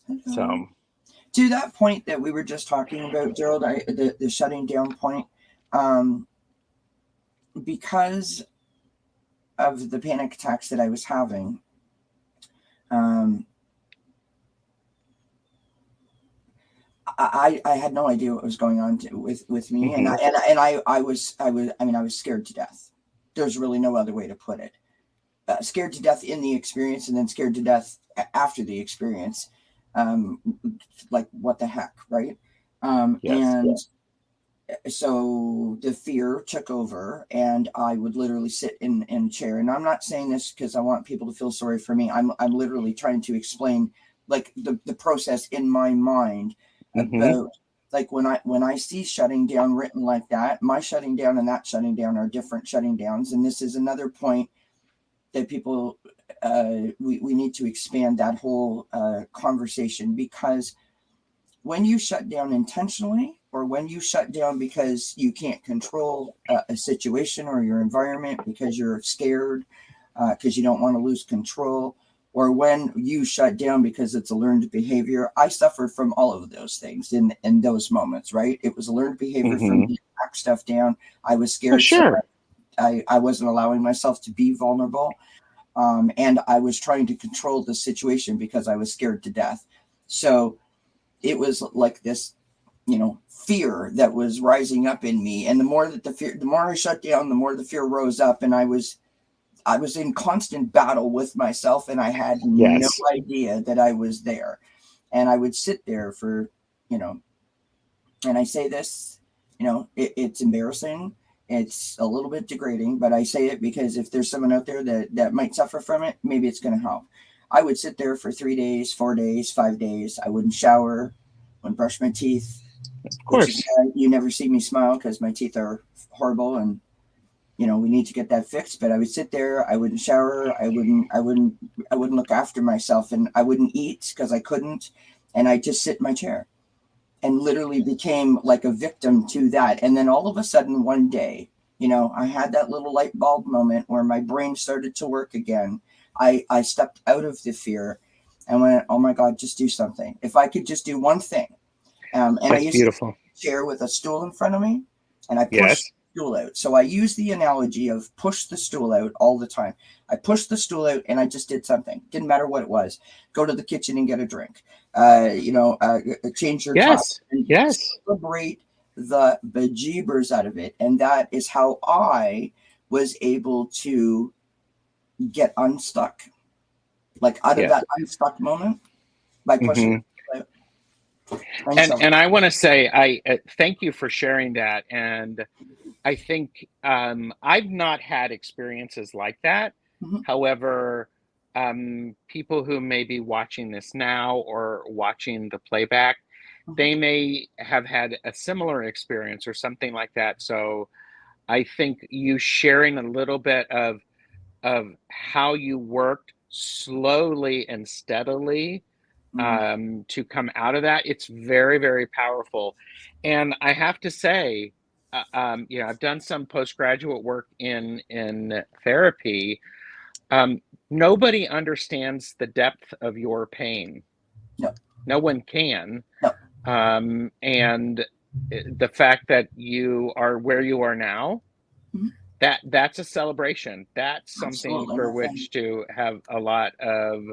Hello. So, to that point that we were just talking about, Gerald, the shutting down point, because of the panic attacks that I was having, I had no idea what was going on with me, and I was scared to death. There's really no other way to put it. scared to death in the experience and then scared to death after the experience. Like, what the heck, right? Yes. And so the fear took over, and I would literally sit in a chair. And I'm not saying this because I want people to feel sorry for me. I'm literally trying to explain like the process in my mind about like when I see shutting down written like that, my shutting down and that shutting down are different shutting downs. And this is another point that people we need to expand that whole conversation, because when you shut down intentionally, or when you shut down because you can't control a situation or your environment because you're scared, because you don't want to lose control, or when you shut down because it's a learned behavior. I suffered from all of those things in those moments, right? It was a learned behavior for me to pack stuff down. I was scared, so I wasn't allowing myself to be vulnerable. And I was trying to control the situation because I was scared to death. So it was like this, fear that was rising up in me. And the more I shut down, the more the fear rose up. And I was in constant battle with myself, and I had no idea that I was there. And I would sit there for, and I say this, it's embarrassing. It's a little bit degrading, but I say it because if there's someone out there that might suffer from it, maybe it's going to help. I would sit there for 3 days, 4 days, 5 days. I wouldn't shower, wouldn't brush my teeth. Of course. Which is why you never see me smile, because my teeth are horrible, and we need to get that fixed. But I would sit there. I wouldn't shower. I wouldn't look after myself, and I wouldn't eat because I couldn't. And I just sit in my chair, and literally became like a victim to that. And then all of a sudden, one day, I had that little light bulb moment where my brain started to work again. I stepped out of the fear and went, oh my God, just do something. If I could just do one thing. And that's I used beautiful. to chair with a stool in front of me, and I pushed the stool out. So I use the analogy of push the stool out all the time. I pushed the stool out and I just did something. Didn't matter what it was. Go to the kitchen and get a drink. Change your top. And celebrate the bejeebers out of it. And that is how I was able to get unstuck, like out of that unstuck moment, by pushing. And I want to say, I thank you for sharing that. And I think I've not had experiences like that. However, people who may be watching this now or watching the playback, they may have had a similar experience or something like that. So I think you sharing a little bit of how you worked slowly and steadily to come out of that, it's very, very powerful. And I have to say, I've done some postgraduate work in therapy. Nobody understands the depth of your pain. No one can. And the fact that you are where you are now, that's a celebration. That's something for which to have a lot of,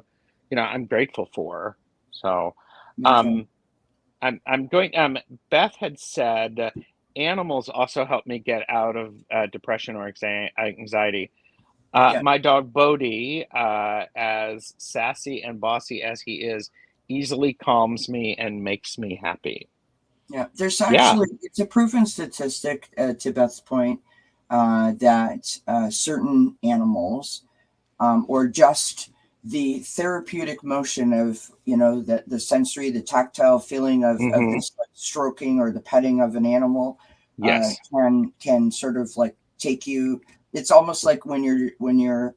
I'm grateful for. So, I'm going. Beth had said, animals also help me get out of depression or anxiety. My dog Bodhi, as sassy and bossy as he is, easily calms me and makes me happy. Yeah, there's actually it's a proven statistic, to Beth's point, that certain animals, or just the therapeutic motion of the sensory, the tactile feeling of this stroking or the petting of an animal, can sort of like take you. It's almost like when you're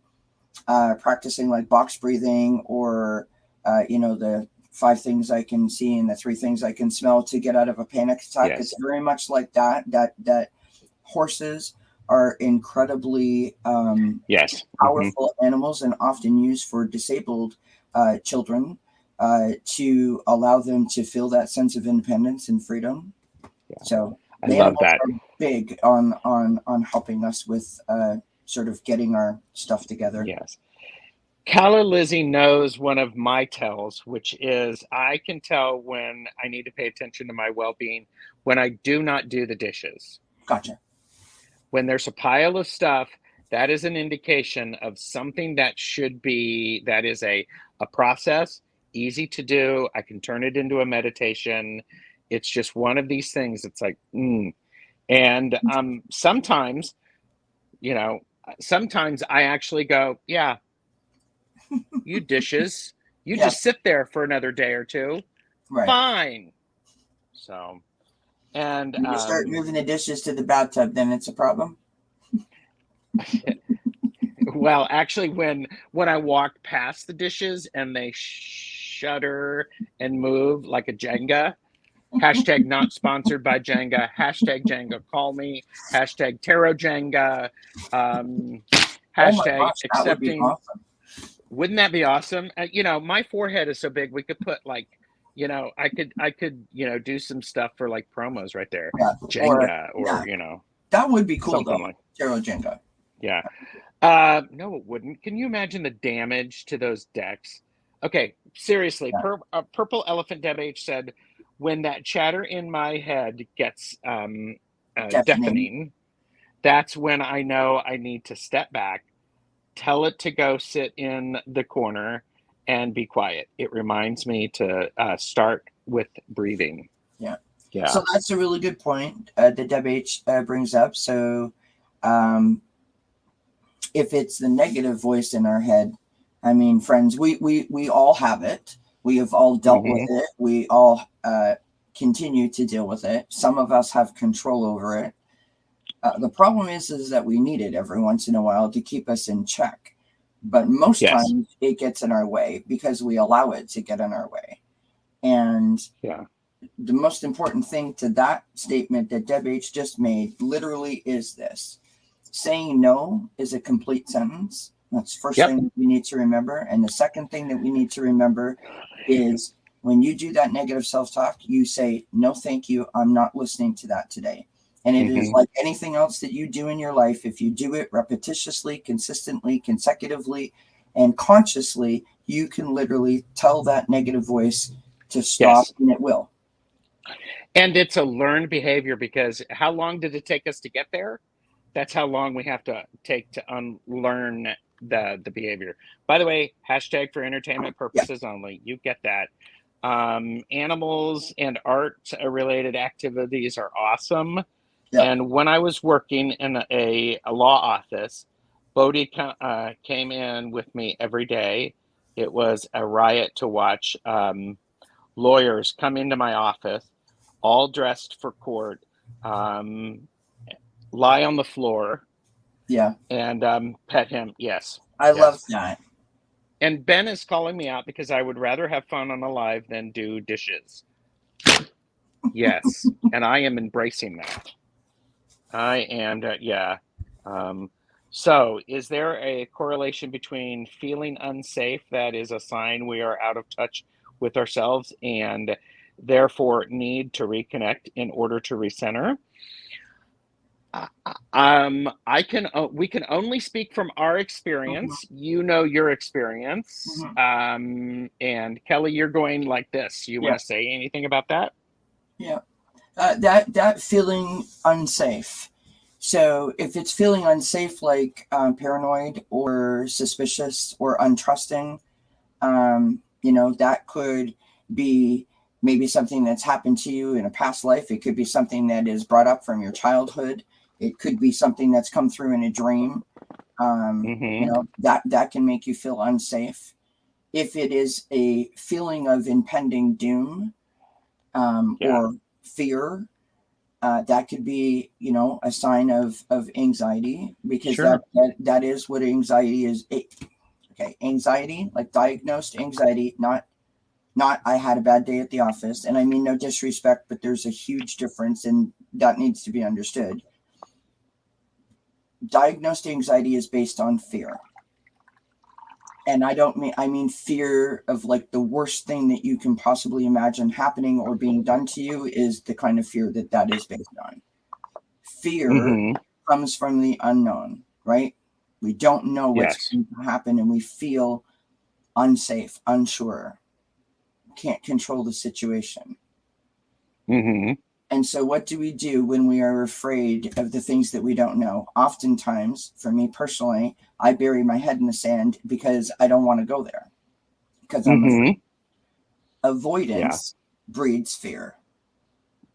practicing like box breathing, or the 5 things I can see and the 3 things I can smell to get out of a panic attack. It's very much like that horses are incredibly powerful animals, and often used for disabled children, to allow them to feel that sense of independence and freedom. So I love that. Are big on helping us with sort of getting our stuff together. Yes. Calla Lizzie knows one of my tells, which is I can tell when I need to pay attention to my well-being when I do not do the dishes. Gotcha. When there's a pile of stuff that is an indication of something that is a process, easy to do. I can turn it into a meditation. It's just one of these things. It's like, And sometimes, sometimes I actually go, yeah, you dishes, you Yeah. just sit there for another day or two. Right. Fine. So, and when you start moving the dishes to the bathtub, then it's a problem. well, actually, when I walk past the dishes and they shudder and move like a Jenga, hashtag not sponsored by Jenga, hashtag Jenga call me, hashtag tarot Jenga, Oh my hashtag gosh, that would be accepting. awesome. Wouldn't that be awesome? My forehead is so big, we could put like, I could, do some stuff for like promos right there. Yeah. Jenga or, Yeah. That would be cool something though. like, Tarot Jenga. yeah. No, it wouldn't. Can you imagine the damage to those decks? Okay, seriously, Yeah. Purple Elephant Deb H said, when that chatter in my head gets deafening, that's when I know I need to step back, tell it to go sit in the corner and be quiet. It reminds me to start with breathing. Yeah. Yeah. So that's a really good point that Deb H brings up. So if it's the negative voice in our head, I mean, friends, we all have it. We have all dealt with it. We all continue to deal with it. Some of us have control over it. The problem is that we need it every once in a while to keep us in check. But most times it gets in our way because we allow it to get in our way. And the most important thing to that statement that Deb H just made literally is this. Saying no is a complete sentence. That's the first thing we need to remember. And the second thing that we need to remember is when you do that negative self-talk, you say, no, thank you. I'm not listening to that today. And it is like anything else that you do in your life. If you do it repetitiously, consistently, consecutively, and consciously, you can literally tell that negative voice to stop, and it will. And it's a learned behavior, because how long did it take us to get there? That's how long we have to take to unlearn the behavior. By the way, hashtag for entertainment purposes only. You get that. Animals and art related activities are awesome. And when I was working in a law office, Bodhi came in with me every day. It was a riot to watch lawyers come into my office, all dressed for court, lie on the floor, and pet him. I love that. And Ben is calling me out because I would rather have fun on a live than do dishes. Yes, and I am embracing that. I am, so is there a correlation between feeling unsafe, that is a sign we are out of touch with ourselves and therefore need to reconnect in order to recenter? We can only speak from our experience. Your experience. And Kelly, you're going like this. You want to say anything about that? Yeah. That feeling unsafe. So if it's feeling unsafe, like paranoid or suspicious or untrusting, that could be maybe something that's happened to you in a past life. It could be something that is brought up from your childhood. It could be something that's come through in a dream. That can make you feel unsafe. If it is a feeling of impending doom or fear, that could be, a sign of anxiety, because that is what anxiety is. Anxiety, like diagnosed anxiety, not I had a bad day at the office. And I mean no disrespect, but there's a huge difference, and that needs to be understood. Diagnosed anxiety is based on fear. And I mean fear of like the worst thing that you can possibly imagine happening or being done to you is the kind of fear that is based on. Fear comes from the unknown, right? We don't know what's going to happen, and we feel unsafe, unsure, can't control the situation. And so, what do we do when we are afraid of the things that we don't know? Oftentimes, for me personally, I bury my head in the sand because I don't want to go there because I'm afraid. Avoidance breeds fear.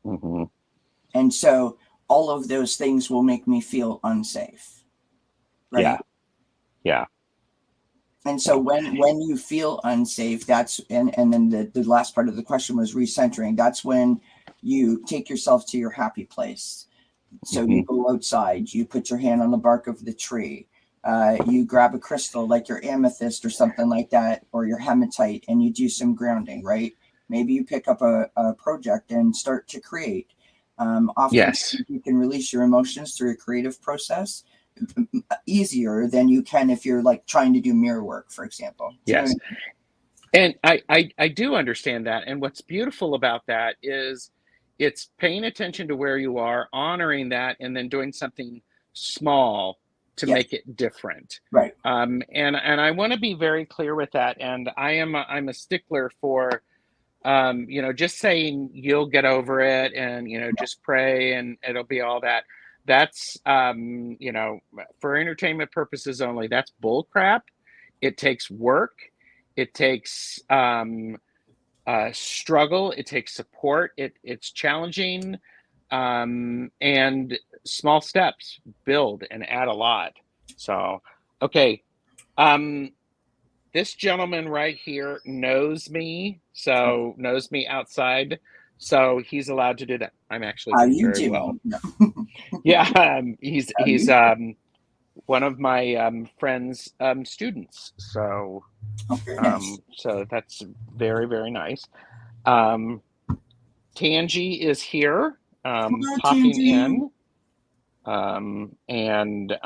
And so, all of those things will make me feel unsafe. Right? Yeah. And so when you feel unsafe, that's and then the last part of the question was recentering. That's when you take yourself to your happy place. So you go outside, you put your hand on the bark of the tree, you grab a crystal like your amethyst or something like that, or your hematite, and you do some grounding, right? Maybe you pick up a project and start to create. Often you can release your emotions through a creative process easier than you can if you're like trying to do mirror work, for example. Yes. And I do understand that. And what's beautiful about that is it's paying attention to where you are, honoring that, and then doing something small to make it different. Right. And I want to be very clear with that. And I'm a stickler for just saying you'll get over it and just pray and it'll be all that. That's for entertainment purposes only. That's bull crap. It takes work. It takes struggle. It takes support. It's challenging, and small steps build and add a lot. So, okay. This gentleman right here knows me, knows me outside, so he's allowed to do that. I'm actually doing very well. No. Yeah, he's one of my friend's students, so nice. so that's very, very nice. Tangi is here, popping in, and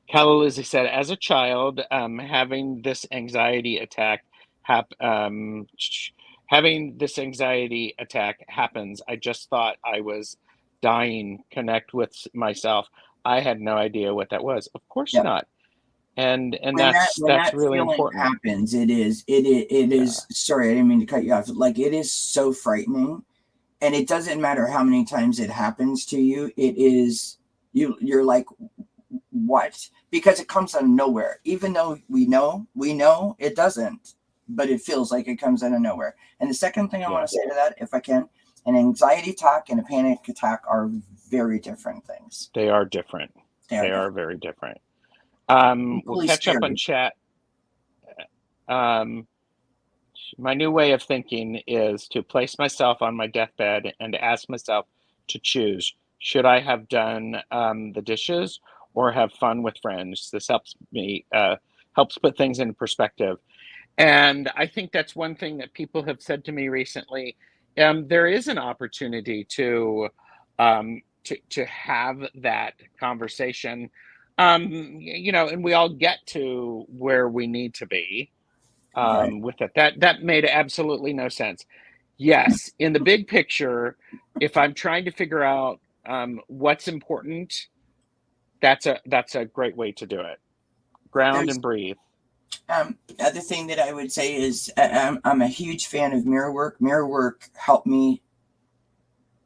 Calla Lizzie said, as a child, having this anxiety attack happens. I just thought I was dying. Connect with myself. I had no idea what that was. Of course not. And that's really important. Happens, it is. Sorry, I didn't mean to cut you off. Like, it is so frightening, and it doesn't matter how many times it happens to you. It is you're like, what? Because it comes out of nowhere. Even though we know it doesn't, but it feels like it comes out of nowhere. And the second thing I want to say to that, if I can, an anxiety attack and a panic attack are very different things. They are different. They are very different. We'll catch up on chat. My new way of thinking is to place myself on my deathbed and ask myself to choose. Should I have done the dishes or have fun with friends? This helps me, helps put things in perspective. And I think that's one thing that people have said to me recently. There is an opportunity to have that conversation, and we all get to where we need to be with it. That made absolutely no sense. Yes, in the big picture, if I'm trying to figure out what's important, that's a great way to do it. Ground and breathe. Other thing that I would say is I'm a huge fan of mirror work. Mirror work helped me.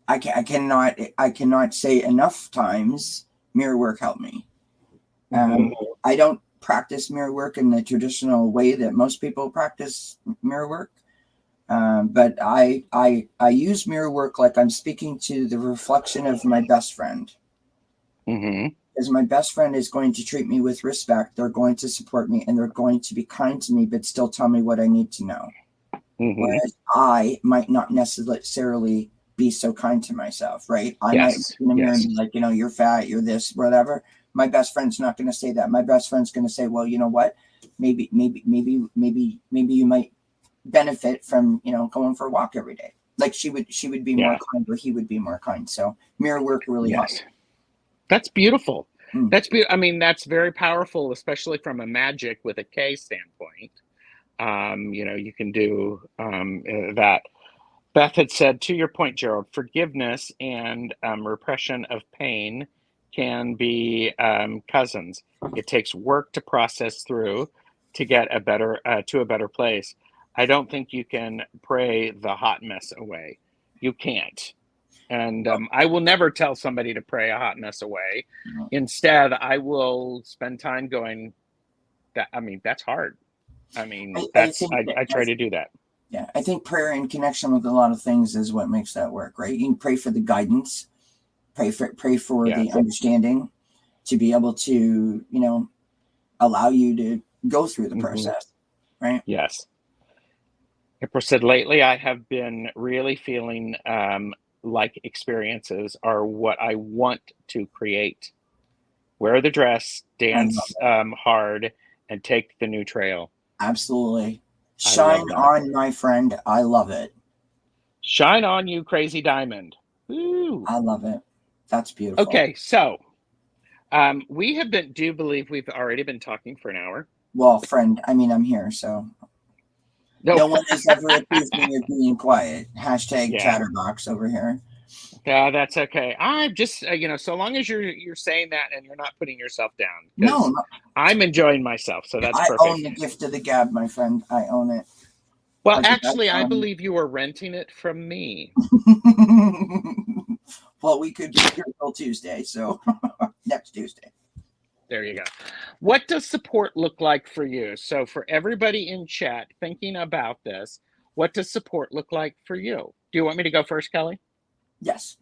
I cannot say enough times mirror work helped me. I don't practice mirror work in the traditional way that most people practice mirror work. But I use mirror work like I'm speaking to the reflection of my best friend. Because my best friend is going to treat me with respect. They're going to support me and they're going to be kind to me, but still tell me what I need to know. Whereas I might not necessarily be so kind to myself, right? I might look in the mirror and be like, you're fat, you're this, whatever. My best friend's not going to say that. My best friend's going to say, well, you know what? Maybe you might benefit from, going for a walk every day. Like she would be more kind, or he would be more kind. So mirror work really helps. That's beautiful. That's I mean, that's very powerful, especially from a magic with a K standpoint. You can do that. Beth had said, to your point, Gerald, forgiveness and repression of pain can be cousins. It takes work to process through to get to a better place. I don't think you can pray the hot mess away. you can't. And I will never tell somebody to pray a hot mess away. Instead, I will spend time going, that's hard. I try to do that. Yeah, I think prayer in connection with a lot of things is what makes that work, right? You can pray for the guidance, pray for the understanding, to be able to, allow you to go through the process, right? Yes. April said, lately I have been really feeling like experiences are what I want to create. Wear the dress, dance hard, and take the new trail. Absolutely. Shine on, my friend. I love it. Shine on, you crazy diamond. Woo. I love it. That's beautiful. Okay, so we have been, do you believe we've already been talking for an hour? Well, friend, I'm here, so no one has ever accused me of being quiet. Hashtag chatterbox over here. Yeah, that's okay. I'm just, so long as you're saying that and you're not putting yourself down. No, I'm enjoying myself, so that's perfect. I own the gift of the gab, my friend. I own it. Well, actually, I believe you were renting it from me. Well, we could be here till Tuesday, so next Tuesday. There you go. What does support look like for you? So for everybody in chat thinking about this, what does support look like for you? Do you want me to go first, Kelly? Yes.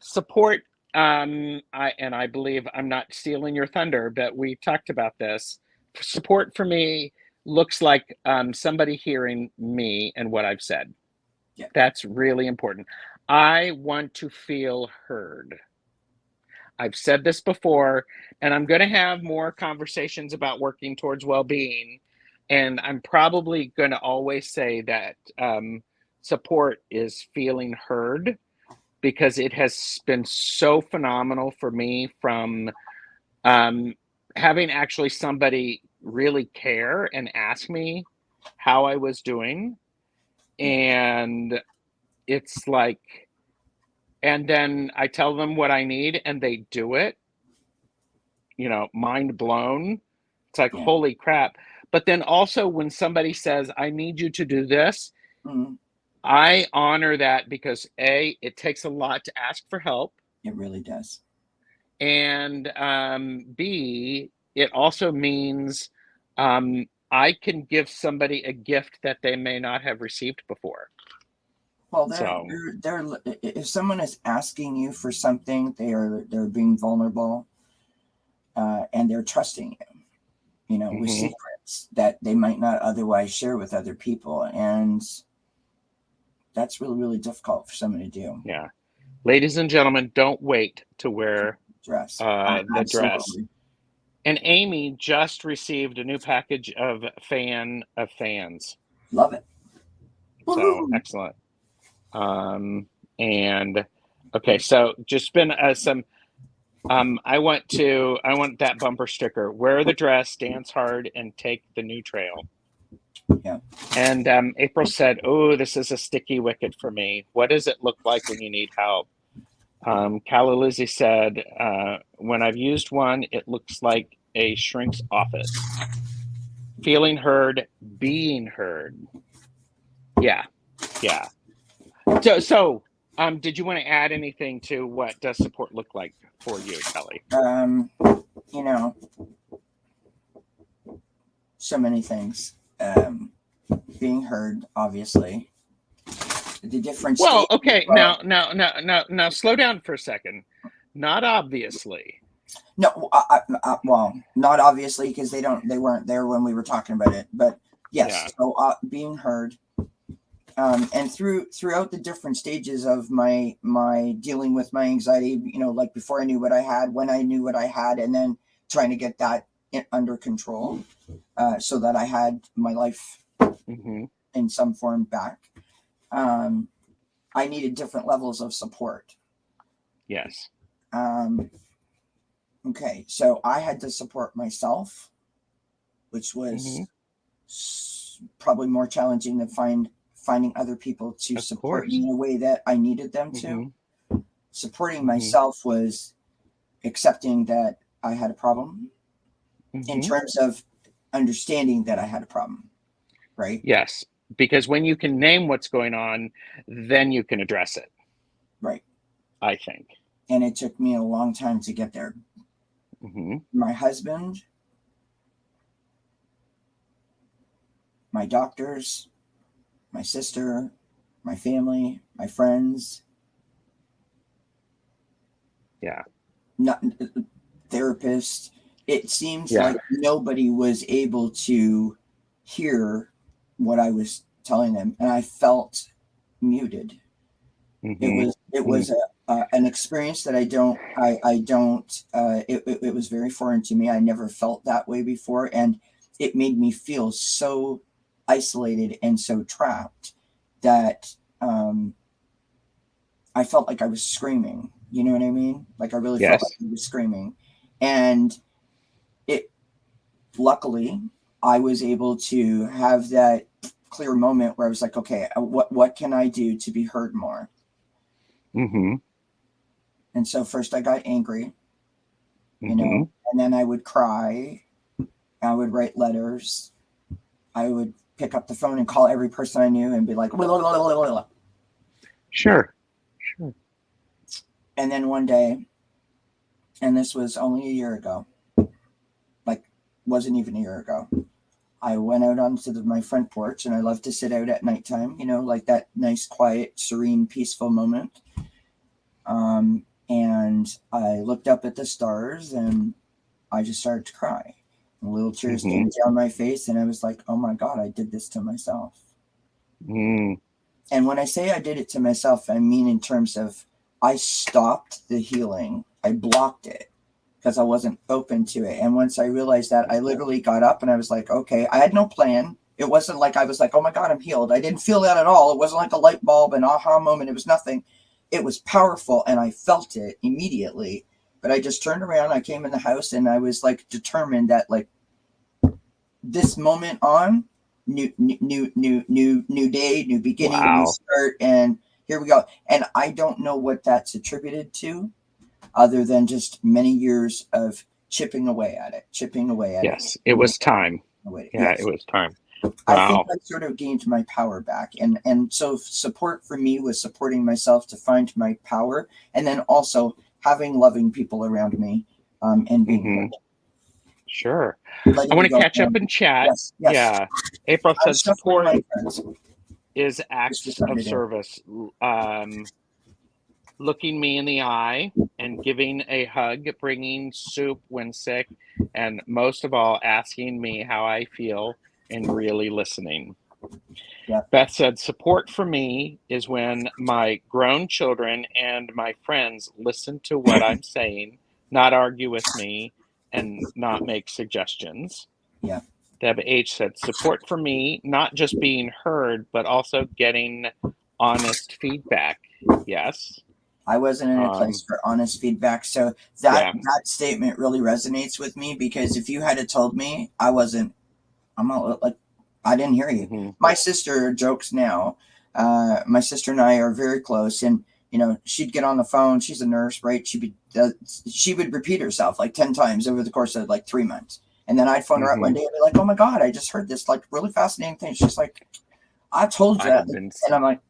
Support, I believe I'm not stealing your thunder, but we talked about this. Support for me looks like somebody hearing me and what I've said. Yeah. That's really important. I want to feel heard. I've said this before, and I'm going to have more conversations about working towards well-being. And I'm probably going to always say that support is feeling heard, because it has been so phenomenal for me, from having actually somebody really care and ask me how I was doing. And it's like, and then I tell them what I need and they do it, mind blown. It's like, holy crap. But then also when somebody says, I need you to do this, I honor that, because A, it takes a lot to ask for help. It really does. And B, it also means I can give somebody a gift that they may not have received before. Well, they're if someone is asking you for something, they're being vulnerable, and they're trusting you, with secrets that they might not otherwise share with other people, and that's really, really difficult for someone to do. Yeah, ladies and gentlemen, don't wait to wear the dress. And Amy just received a new package of fans. Love it. So Woo-hoo. Excellent. And okay, so just been some. I want that bumper sticker. Wear the dress, dance hard, and take the new trail. Yeah. And April said, "Oh, this is a sticky wicket for me. What does it look like when you need help?" Calla Lizzie said, "When I've used one, it looks like a shrink's office. Feeling heard, being heard." Yeah. So, did you want to add anything to what does support look like for you, Kelly? So many things. Being heard, obviously. The difference. Well, okay. Now, slow down for a second. Not obviously. No, well, not obviously, because they weren't there when we were talking about it. But yes, yeah. So being heard. And throughout the different stages of my dealing with my anxiety, like before I knew what I had, when I knew what I had, and then trying to get that under control, so that I had my life in some form back. I needed different levels of support. Yes. Okay, so I had to support myself, which was probably more challenging than finding other people to support me in a way that I needed them to. Supporting myself was accepting that I had a problem, in terms of understanding that I had a problem, right? Yes. because when you can name what's going on, then you can address it. Right. I think. And it took me a long time to get there. Mm-hmm. My husband, my doctors, my sister, my family, my friends. Yeah. Not therapists. It seems Yeah. like nobody was able to hear what I was telling them, and I felt muted. Mm-hmm. It was an experience that it was very foreign to me. I never felt that way before, and it made me feel so isolated and so trapped that I felt like I was screaming. You know what I mean? Like I really felt like Yes. I was screaming, and it luckily I was able to have that clear moment where I was like, okay, what can I do to be heard more? Mm-hmm. And so first I got angry, Mm-hmm. and then I would cry. I would write letters. I would pick up the phone and call every person I knew and be like, blah, blah, blah, blah, blah. Sure. Sure. And then one day, and this was only a year ago, like wasn't even a year ago, I went out onto my front porch, and I love to sit out at nighttime, like that nice, quiet, serene, peaceful moment. And I looked up at the stars, and I just started to cry. And little tears Mm-hmm. came down my face, and I was like, oh my God, I did this to myself. Mm. And when I say I did it to myself, I mean in terms of I stopped the healing. I blocked it because I wasn't open to it. And once I realized that, I literally got up and I was like, okay, I had no plan. It wasn't like I was like, oh my God, I'm healed. I didn't feel that at all. It wasn't like a light bulb, an aha moment. It was nothing. It was powerful, and I felt it immediately. But I just turned around. I came in the house, and I was like determined that like this moment on, new day, new beginning, new Wow. start, and here we go. And I don't know what that's attributed to, other than just many years of chipping away at it. Yes. It was time. Yeah, it Yes. was time. I think Wow. I sort of gained my power back. And so support for me was supporting myself to find my power, and then also having loving people around me, and being Mm-hmm. heard. Sure. I Letting want me to go. catch up in chat. Yes, yes. Yeah. April I'm said shuffling support my friends. is Just acts of decided it. service. Looking me in the eye and giving a hug, bringing soup when sick, and most of all, asking me how I feel and really listening. Yeah. Beth said, support for me is when my grown children and my friends listen to what I'm saying, not argue with me, and not make suggestions. Yeah. Deb H said, support for me, not just being heard, but also getting honest feedback. Yes. I wasn't in a place for honest feedback. So Yeah. that statement really resonates with me, because if you had told me I'm not like, I didn't hear you. Mm-hmm. My sister jokes now. My sister and I are very close, and she'd get on the phone. She's a nurse, right? She would repeat herself like 10 times over the course of like 3 months. And then I'd phone her up one Mm-hmm. day and be like, oh my God, I just heard this like really fascinating thing. She's like, I told you I that. have been. And I'm like,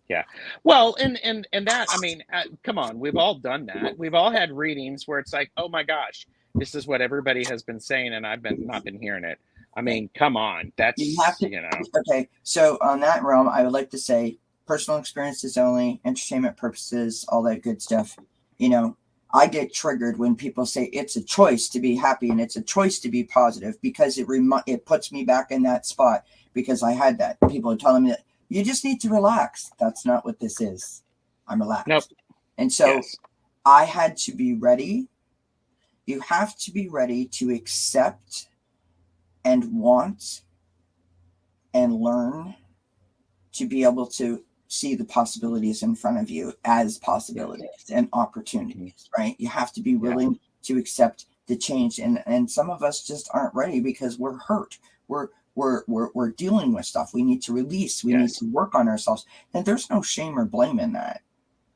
Yeah. Well, and that, I mean, come on, we've all done that. We've all had readings where it's like, oh my gosh, this is what everybody has been saying, and I've been not been hearing it. I okay. mean, come on, You have that's to. Okay. So on that realm, I would like to say personal experiences only, entertainment purposes, all that good stuff. I get triggered when people say it's a choice to be happy and it's a choice to be positive, because it puts me back in that spot, because I had that. People are telling me that you just need to relax. That's not what this is. I'm relaxed. Nope. And so Yes. I had to be ready. You have to be ready to accept and want and learn to be able to see the possibilities in front of you as possibilities Yes. and Mm-hmm. opportunities, right? You have to be Yeah. willing to accept the change. And some of us just aren't ready because we're hurt. We're dealing with stuff. We need to release. We need Yes. to work on ourselves. And there's no shame or blame in that.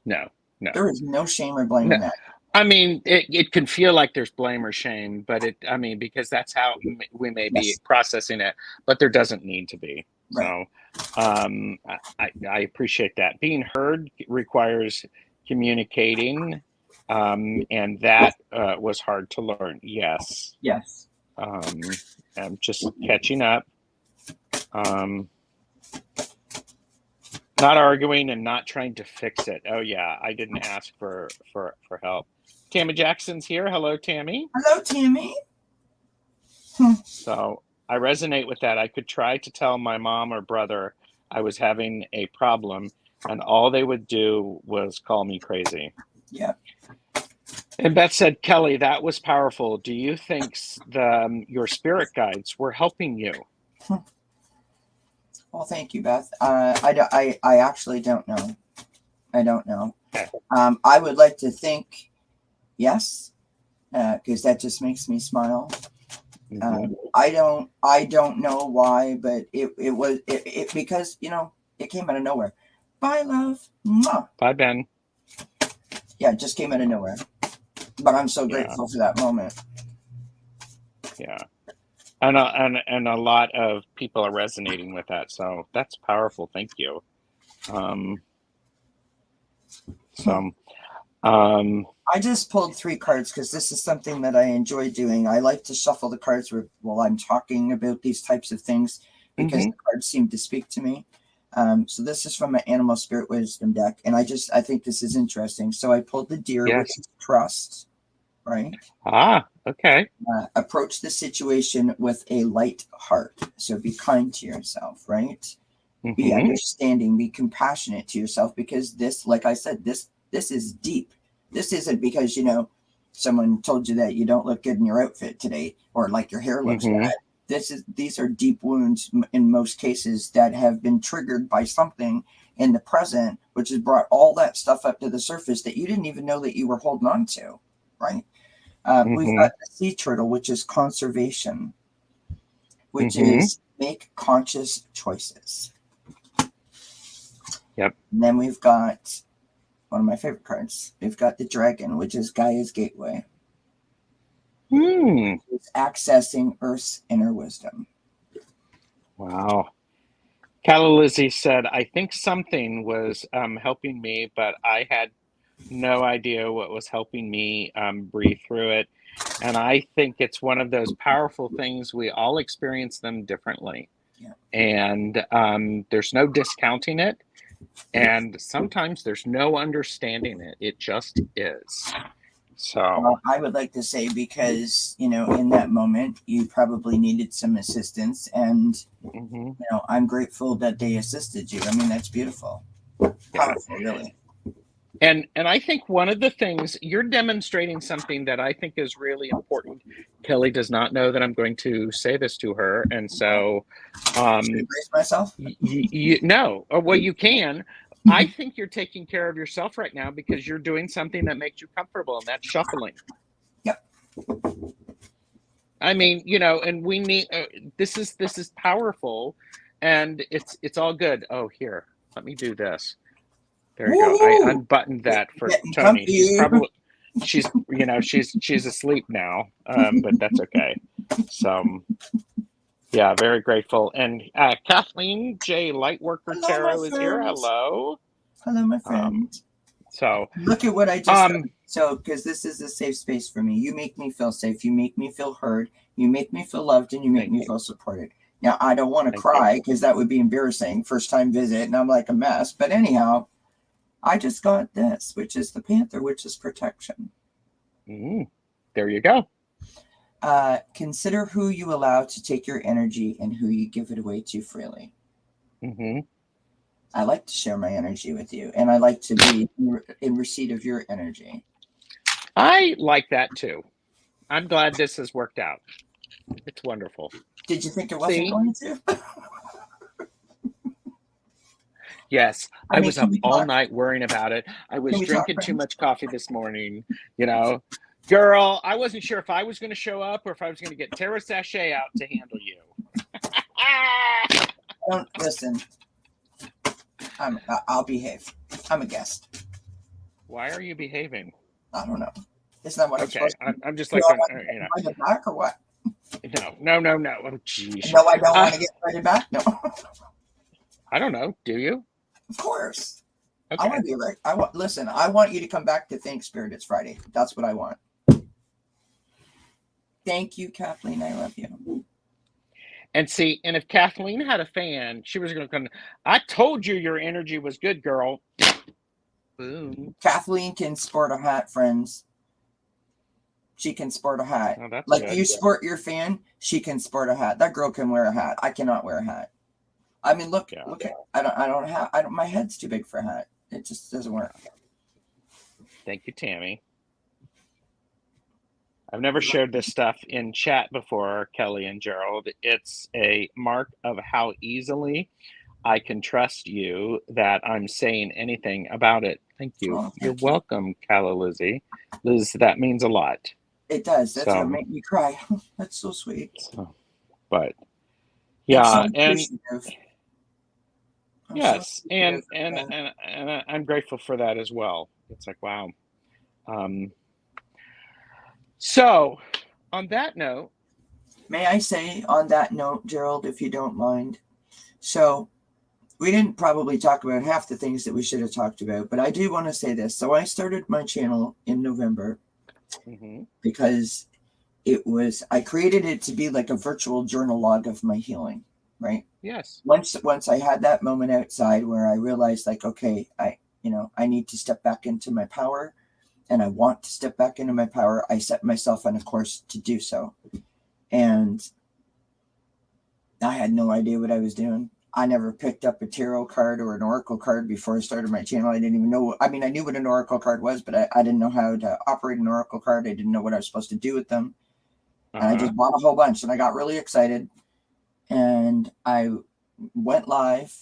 No. No. There is no shame or blame No. in that. I mean, it can feel like there's blame or shame, but I mean, because that's how we may be Yes. processing it, but there doesn't need to be. Right. So I appreciate that. Being heard requires communicating, and that was hard to learn. Yes. Yes. I'm just catching up. Not arguing and not trying to fix it. Oh yeah, I didn't ask for help. Tammy Jackson's here. Hello, Tammy. Hello, Tammy. So I resonate with that. I could try to tell my mom or brother I was having a problem, and all they would do was call me crazy. Yeah. And Beth said, Kelly, that was powerful. Do you think your spirit guides were helping you? Well, thank you, Beth. I actually don't know. I don't know. Okay. I would like to think yes, because that just makes me smile. Mm-hmm. I don't know why, but it was because it came out of nowhere. Bye, love. Mwah. Bye, Ben. Yeah, it just came out of nowhere. But I'm so grateful for that moment. Yeah. And a lot of people are resonating with that. So that's powerful. Thank you. I just pulled 3 cards because this is something that I enjoy doing. I like to shuffle the cards while I'm talking about these types of things because the cards seem to speak to me. So this is from my Animal Spirit Wisdom deck, and I think this is interesting. So I pulled the Deer, which is trust, right? Okay. Approach the situation with a light heart. So be kind to yourself, right? Be understanding, be compassionate to yourself, because this, like I said, this is deep. This isn't because, someone told you that you don't look good in your outfit today, or like your hair looks bad. These are deep wounds in most cases that have been triggered by something in the present, which has brought all that stuff up to the surface that you didn't even know that you were holding on to, right? We've got the sea turtle, which is conservation, which is make conscious choices. Yep. And then we've got one of my favorite cards. We've got the dragon, which is Gaia's gateway. It's accessing Earth's inner wisdom. Wow. Calla Lizzie said, I think something was helping me, but I had no idea what was helping me breathe through it. And I think it's one of those powerful things. We all experience them differently. Yeah. And there's no discounting it. And sometimes there's no understanding it. It just is. So I would like to say, because, in that moment, you probably needed some assistance. And, I'm grateful that they assisted you. I mean, that's beautiful. Powerful, really. And I think one of the things, you're demonstrating something that I think is really important. Kelly does not know that I'm going to say this to her. And so embrace myself? No. Well, you can. I think you're taking care of yourself right now because you're doing something that makes you comfortable, and that's shuffling. Yep. I mean, and we need this is powerful, and it's all good. Oh, here, let me do this. There you go. I unbuttoned that for Tony. She's asleep now, but that's okay. So yeah, very grateful. And Kathleen J. Lightworker Tarot is here. Hello. Hello, my friend. So look at what I just done. So, because this is a safe space for me. You make me feel safe. You make me feel heard. You make me feel loved, and you make me feel supported. Now, I don't want to cry because that would be embarrassing. First time visit, and I'm like a mess. But anyhow, I just got this, which is the Panther, which is protection. There you go. Consider who you allow to take your energy and who you give it away to freely. I like to share my energy with you, and I like to be in receipt of your energy. I like that too. I'm glad this has worked out. It's wonderful. Did you think it wasn't going to? Yes, I was up all night worrying about it. I was drinking too much coffee this morning, Girl, I wasn't sure if I was going to show up or if I was going to get Tara Sachet out to handle you. Don't listen. I'll behave. I'm a guest. Why are you behaving? I don't know. It's not what I'm supposed to do. I'm just like, invited back or what? No. Oh, geez. No, I don't want to get invited back. No. I don't know. Do you? Of course. I Okay. want to be right. Listen, I want you to come back to Thank Spirit It's Friday. That's what I want. Thank you, Kathleen. I love you. And see, and if Kathleen had a fan, she was going to come. I told you your energy was good, girl. Boom. Kathleen can sport a hat, friends. She can sport a hat. Oh, that's like good. You sport your fan, she can sport a hat. That girl can wear a hat. I cannot wear a hat. I mean, look at my head's too big for a hat. It just doesn't work. Thank you, Tammy. I've never shared this stuff in chat before, Kelly and Gerald. It's a mark of how easily I can trust you that I'm saying anything about it. Thank you. You're welcome, Calla Lizzie. Liz, that means a lot. It does. That's what made me cry. That's so sweet. But yeah, and yes, and I'm grateful for that as well. It's like, wow. So on that note, may I say on that note, Gerald, if you don't mind, so we didn't probably talk about half the things that we should have talked about, but I do want to say this. So I started my channel in November because I created it to be like a virtual journal log of my healing, right? Yes. Once I had that moment outside where I realized like, okay, I need to step back into my power, and I want to step back into my power. I set myself on a course to do so. And I had no idea what I was doing. I never picked up a tarot card or an oracle card before I started my channel. I didn't even know. I mean, I knew what an oracle card was, but I didn't know how to operate an oracle card. I didn't know what I was supposed to do with them. And I just bought a whole bunch, and I got really excited. And I went live,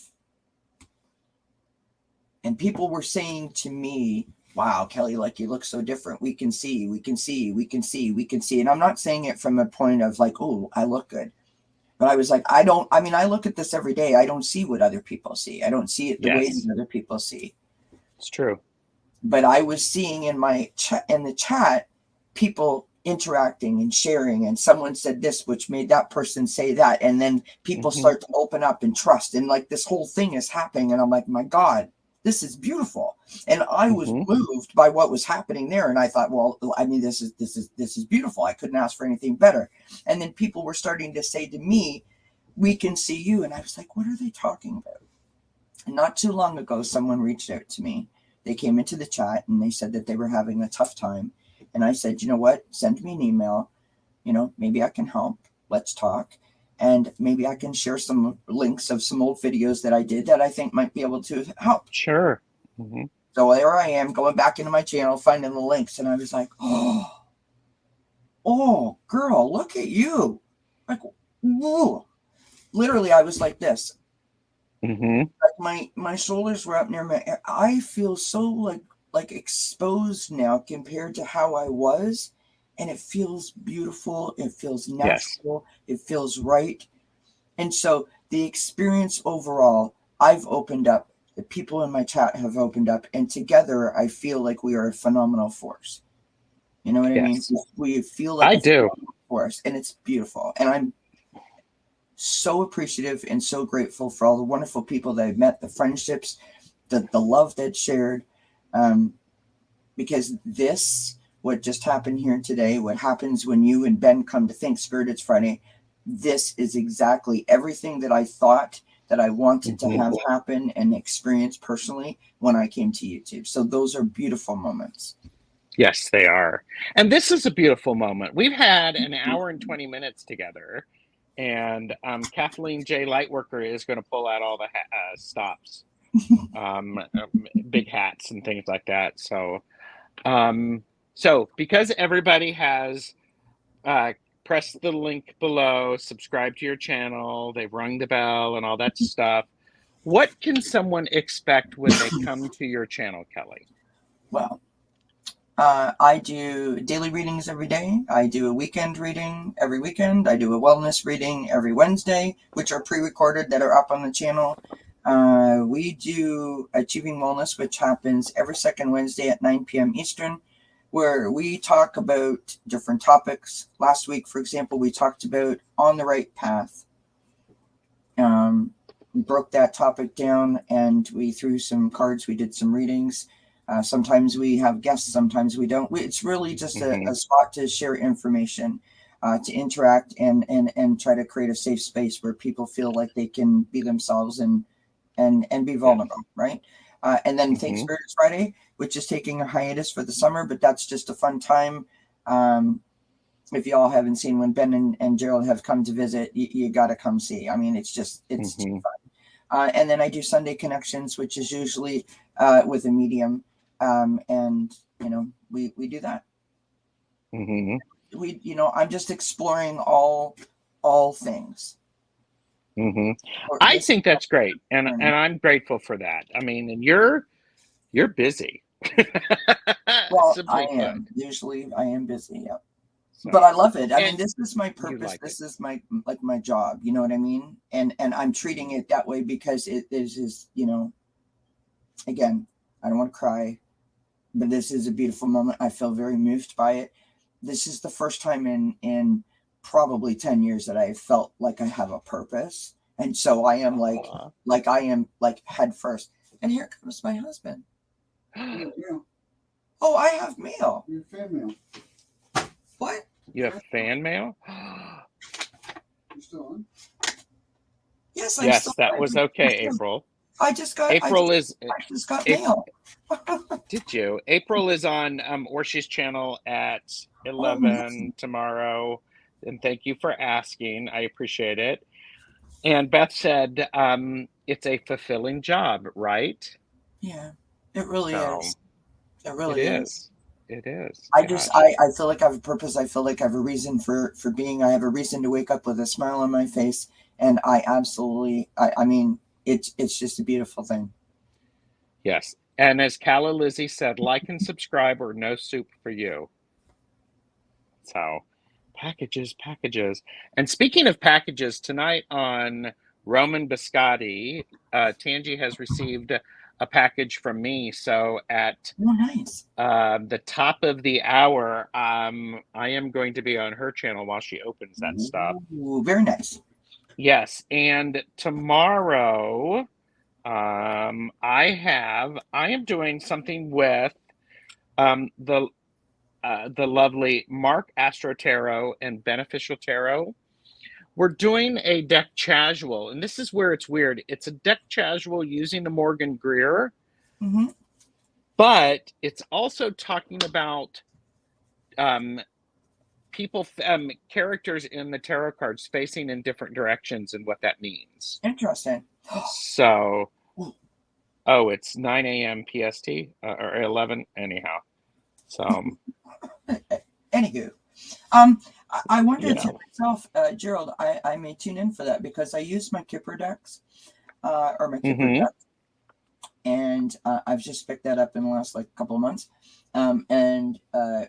and people were saying to me, wow, Kelly, like, you look so different. We can see. And I'm not saying it from a point of like, oh, I look good. But I was like, I look at this every day. I don't see what other people see. I don't see it the way that other people see. It's true. But I was seeing in the chat, people interacting and sharing, and someone said this, which made that person say that. And then people start to open up and trust. And like this whole thing is happening. And I'm like, my God, this is beautiful. And I was moved by what was happening there. And I thought, well, I mean, this is beautiful. I couldn't ask for anything better. And then people were starting to say to me, we can see you. And I was like, what are they talking about? And not too long ago, someone reached out to me. They came into the chat and they said that they were having a tough time. And I said, you know what? Send me an email. Maybe I can help. Let's talk. And maybe I can share some links of some old videos that I did that I think might be able to help. Sure. So there I am going back into my channel, finding the links. And I was like, oh, girl, look at you. Like, whoa. Literally, I was like this. Like my shoulders were up near my ear. I feel so like exposed now compared to how I was. And it feels beautiful. It feels natural. It feels right. And so the experience overall, I've opened up. The people in my chat have opened up. And together, I feel like we are a phenomenal force. You know what I mean? We feel like phenomenal force. And it's beautiful. And I'm so appreciative and so grateful for all the wonderful people that I've met, the friendships, the love that's shared. Because what just happened here today, what happens when you and Ben come to Thank Spirit It's Friday, this is exactly everything that I thought that I wanted to have happen and experience personally when I came to YouTube. So those are beautiful moments. Yes, they are. And this is a beautiful moment. We've had an hour and 20 minutes together, and Kathleen J. Lightworker is going to pull out all the stops, big hats and things like that. So, because everybody has pressed the link below, subscribe to your channel, they've rung the bell and all that stuff, what can someone expect when they come to your channel, Kelly? Well, I do daily readings every day. I do a weekend reading every weekend. I do a wellness reading every Wednesday, which are pre-recorded that are up on the channel. We do Achieving Wellness, which happens every second Wednesday at 9 p.m. Eastern, where we talk about different topics. Last week, for example, we talked about On the Right Path. broke that topic down, and we threw some cards. We did some readings. Sometimes we have guests, sometimes we don't. It's really just a spot to share information, to interact, and try to create a safe space where people feel like they can be themselves and be vulnerable, right? And then Thanks Spirit Friday, which is taking a hiatus for the summer, but that's just a fun time. If y'all haven't seen, when Ben and Gerald have come to visit, you got to come see. I mean, it's too fun. And then I do Sunday Connections, which is usually with a medium. And, we do that. I'm just exploring all things. I think that's great. And I'm grateful for that. I mean, and you're busy. Well, I am. Usually I am busy. Yep. So, but I love it. I mean, this is my purpose. This is my job. You know what I mean? And I'm treating it that way because it is, again, I don't want to cry, but this is a beautiful moment. I feel very moved by it. This is the first time in probably 10 years that I felt like I have a purpose. And so I am like head first. And here comes my husband. Oh, I have mail. Your fan mail. What? You have fan mail? You still on? Yes, yes, that was okay, April. I just got mail. Did you? April is on Orshi's channel at 11 tomorrow. And thank you for asking. I appreciate it. And Beth said it's a fulfilling job, right? Yeah, it really is. It really is. It is. I feel like I have a purpose. I feel like I have a reason for being. I have a reason to wake up with a smile on my face. And I absolutely, I mean, it's just a beautiful thing. Yes. And as Calla Lizzie said, like and subscribe or no soup for you. So packages. And speaking of packages, tonight on Roman Biscotti, Tangi has received a package from me. So at the top of the hour, I am going to be on her channel while she opens that stuff. Ooh, very nice. Yes. And tomorrow, I am doing something with the lovely Mark Astro Tarot and Beneficial Tarot. We're doing a deck casual, and this is where it's weird. It's a deck casual using the Morgan Greer, but it's also talking about people, characters in the tarot cards facing in different directions and what that means. Interesting. So, it's 9 a.m. PST or 11 anyhow. So, anywho, I wondered to myself, Gerald, I may tune in for that because I use my Kipper decks, or my Kipper deck, and I've just picked that up in the last couple of months. And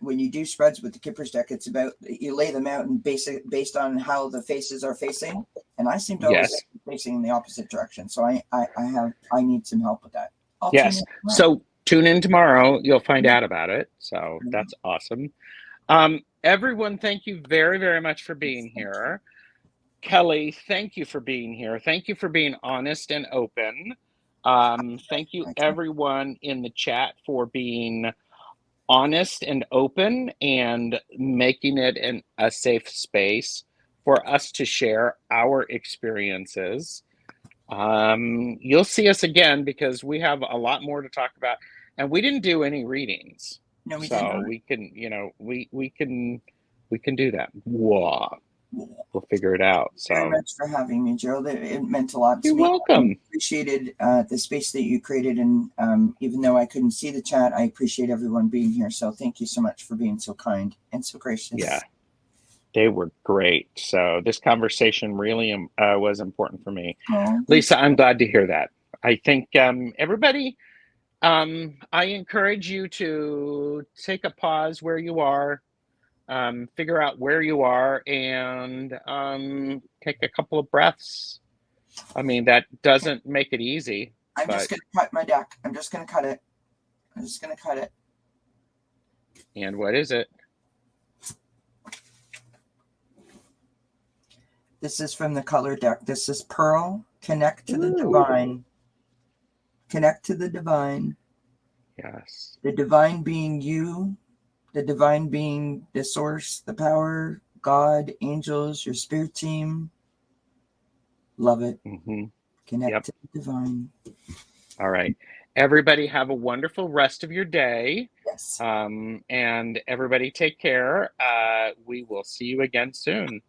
when you do spreads with the Kipper's deck, it's about you lay them out and based on how the faces are facing, and I seem to always be facing in the opposite direction. So I need some help with that. Yes. So tune in tomorrow. You'll find out about it. So that's awesome. Everyone, thank you very, very much for being here. Kelly, thank you for being here. Thank you for being honest and open. Thank you, everyone in the chat, for being honest and open and making it a safe space for us to share our experiences. You'll see us again because we have a lot more to talk about, and we didn't do any readings. No, we so didn't. we can, we can do that. Whoa. We'll figure it out. So very much for having me, Gerald. It meant a lot to me. You're welcome. I appreciated the space that you created, and even though I couldn't see the chat, I appreciate everyone being here. So thank you so much for being so kind and so gracious. Yeah, they were great. So this conversation really was important for me. Lisa, I'm glad to hear that. I think everybody, I encourage you to take a pause where you are. Figure out where you are and take a couple of breaths. I mean, that doesn't make it easy. I'm just going to cut my deck. I'm just going to cut it. And what is it? This is from the color deck. This is Pearl, Connect to the divine. Connect to the divine. Yes. The divine being you, the divine being the source, the power, God, angels, your spirit team. Love it. Mm-hmm. Connect to the divine. All right. Everybody have a wonderful rest of your day. Yes. And everybody take care. We will see you again soon.